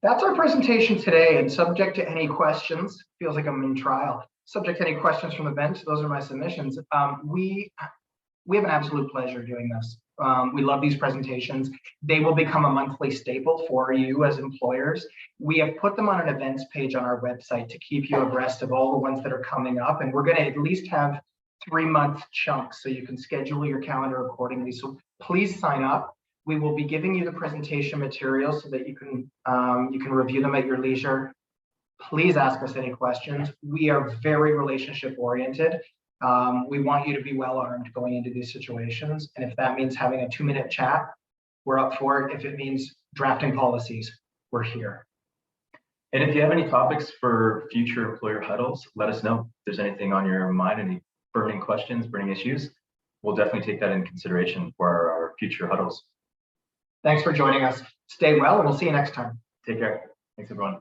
That's our presentation today, and subject to any questions, feels like I'm in trial. Subject to any questions from the bench, those are my submissions. We have an absolute pleasure doing this. We love these presentations. They will become a monthly staple for you as employers. We have put them on an events page on our website to keep you abreast of all the ones that are coming up, and we're going to at least have 3-month chunks so you can schedule your calendar accordingly. So please sign up. We will be giving you the presentation materials so that you can review them at your leisure. Please ask us any questions. We are very relationship oriented. We want you to be well armed going into these situations. And if that means having a 2-minute chat, we're up for it. If it means drafting policies, we're here. And if you have any topics for future employer huddles, let us know. If there's anything on your mind, any burning questions, burning issues, we'll definitely take that into consideration for our future huddles. Thanks for joining us. Stay well, and we'll see you next time. Take care. Thanks, everyone.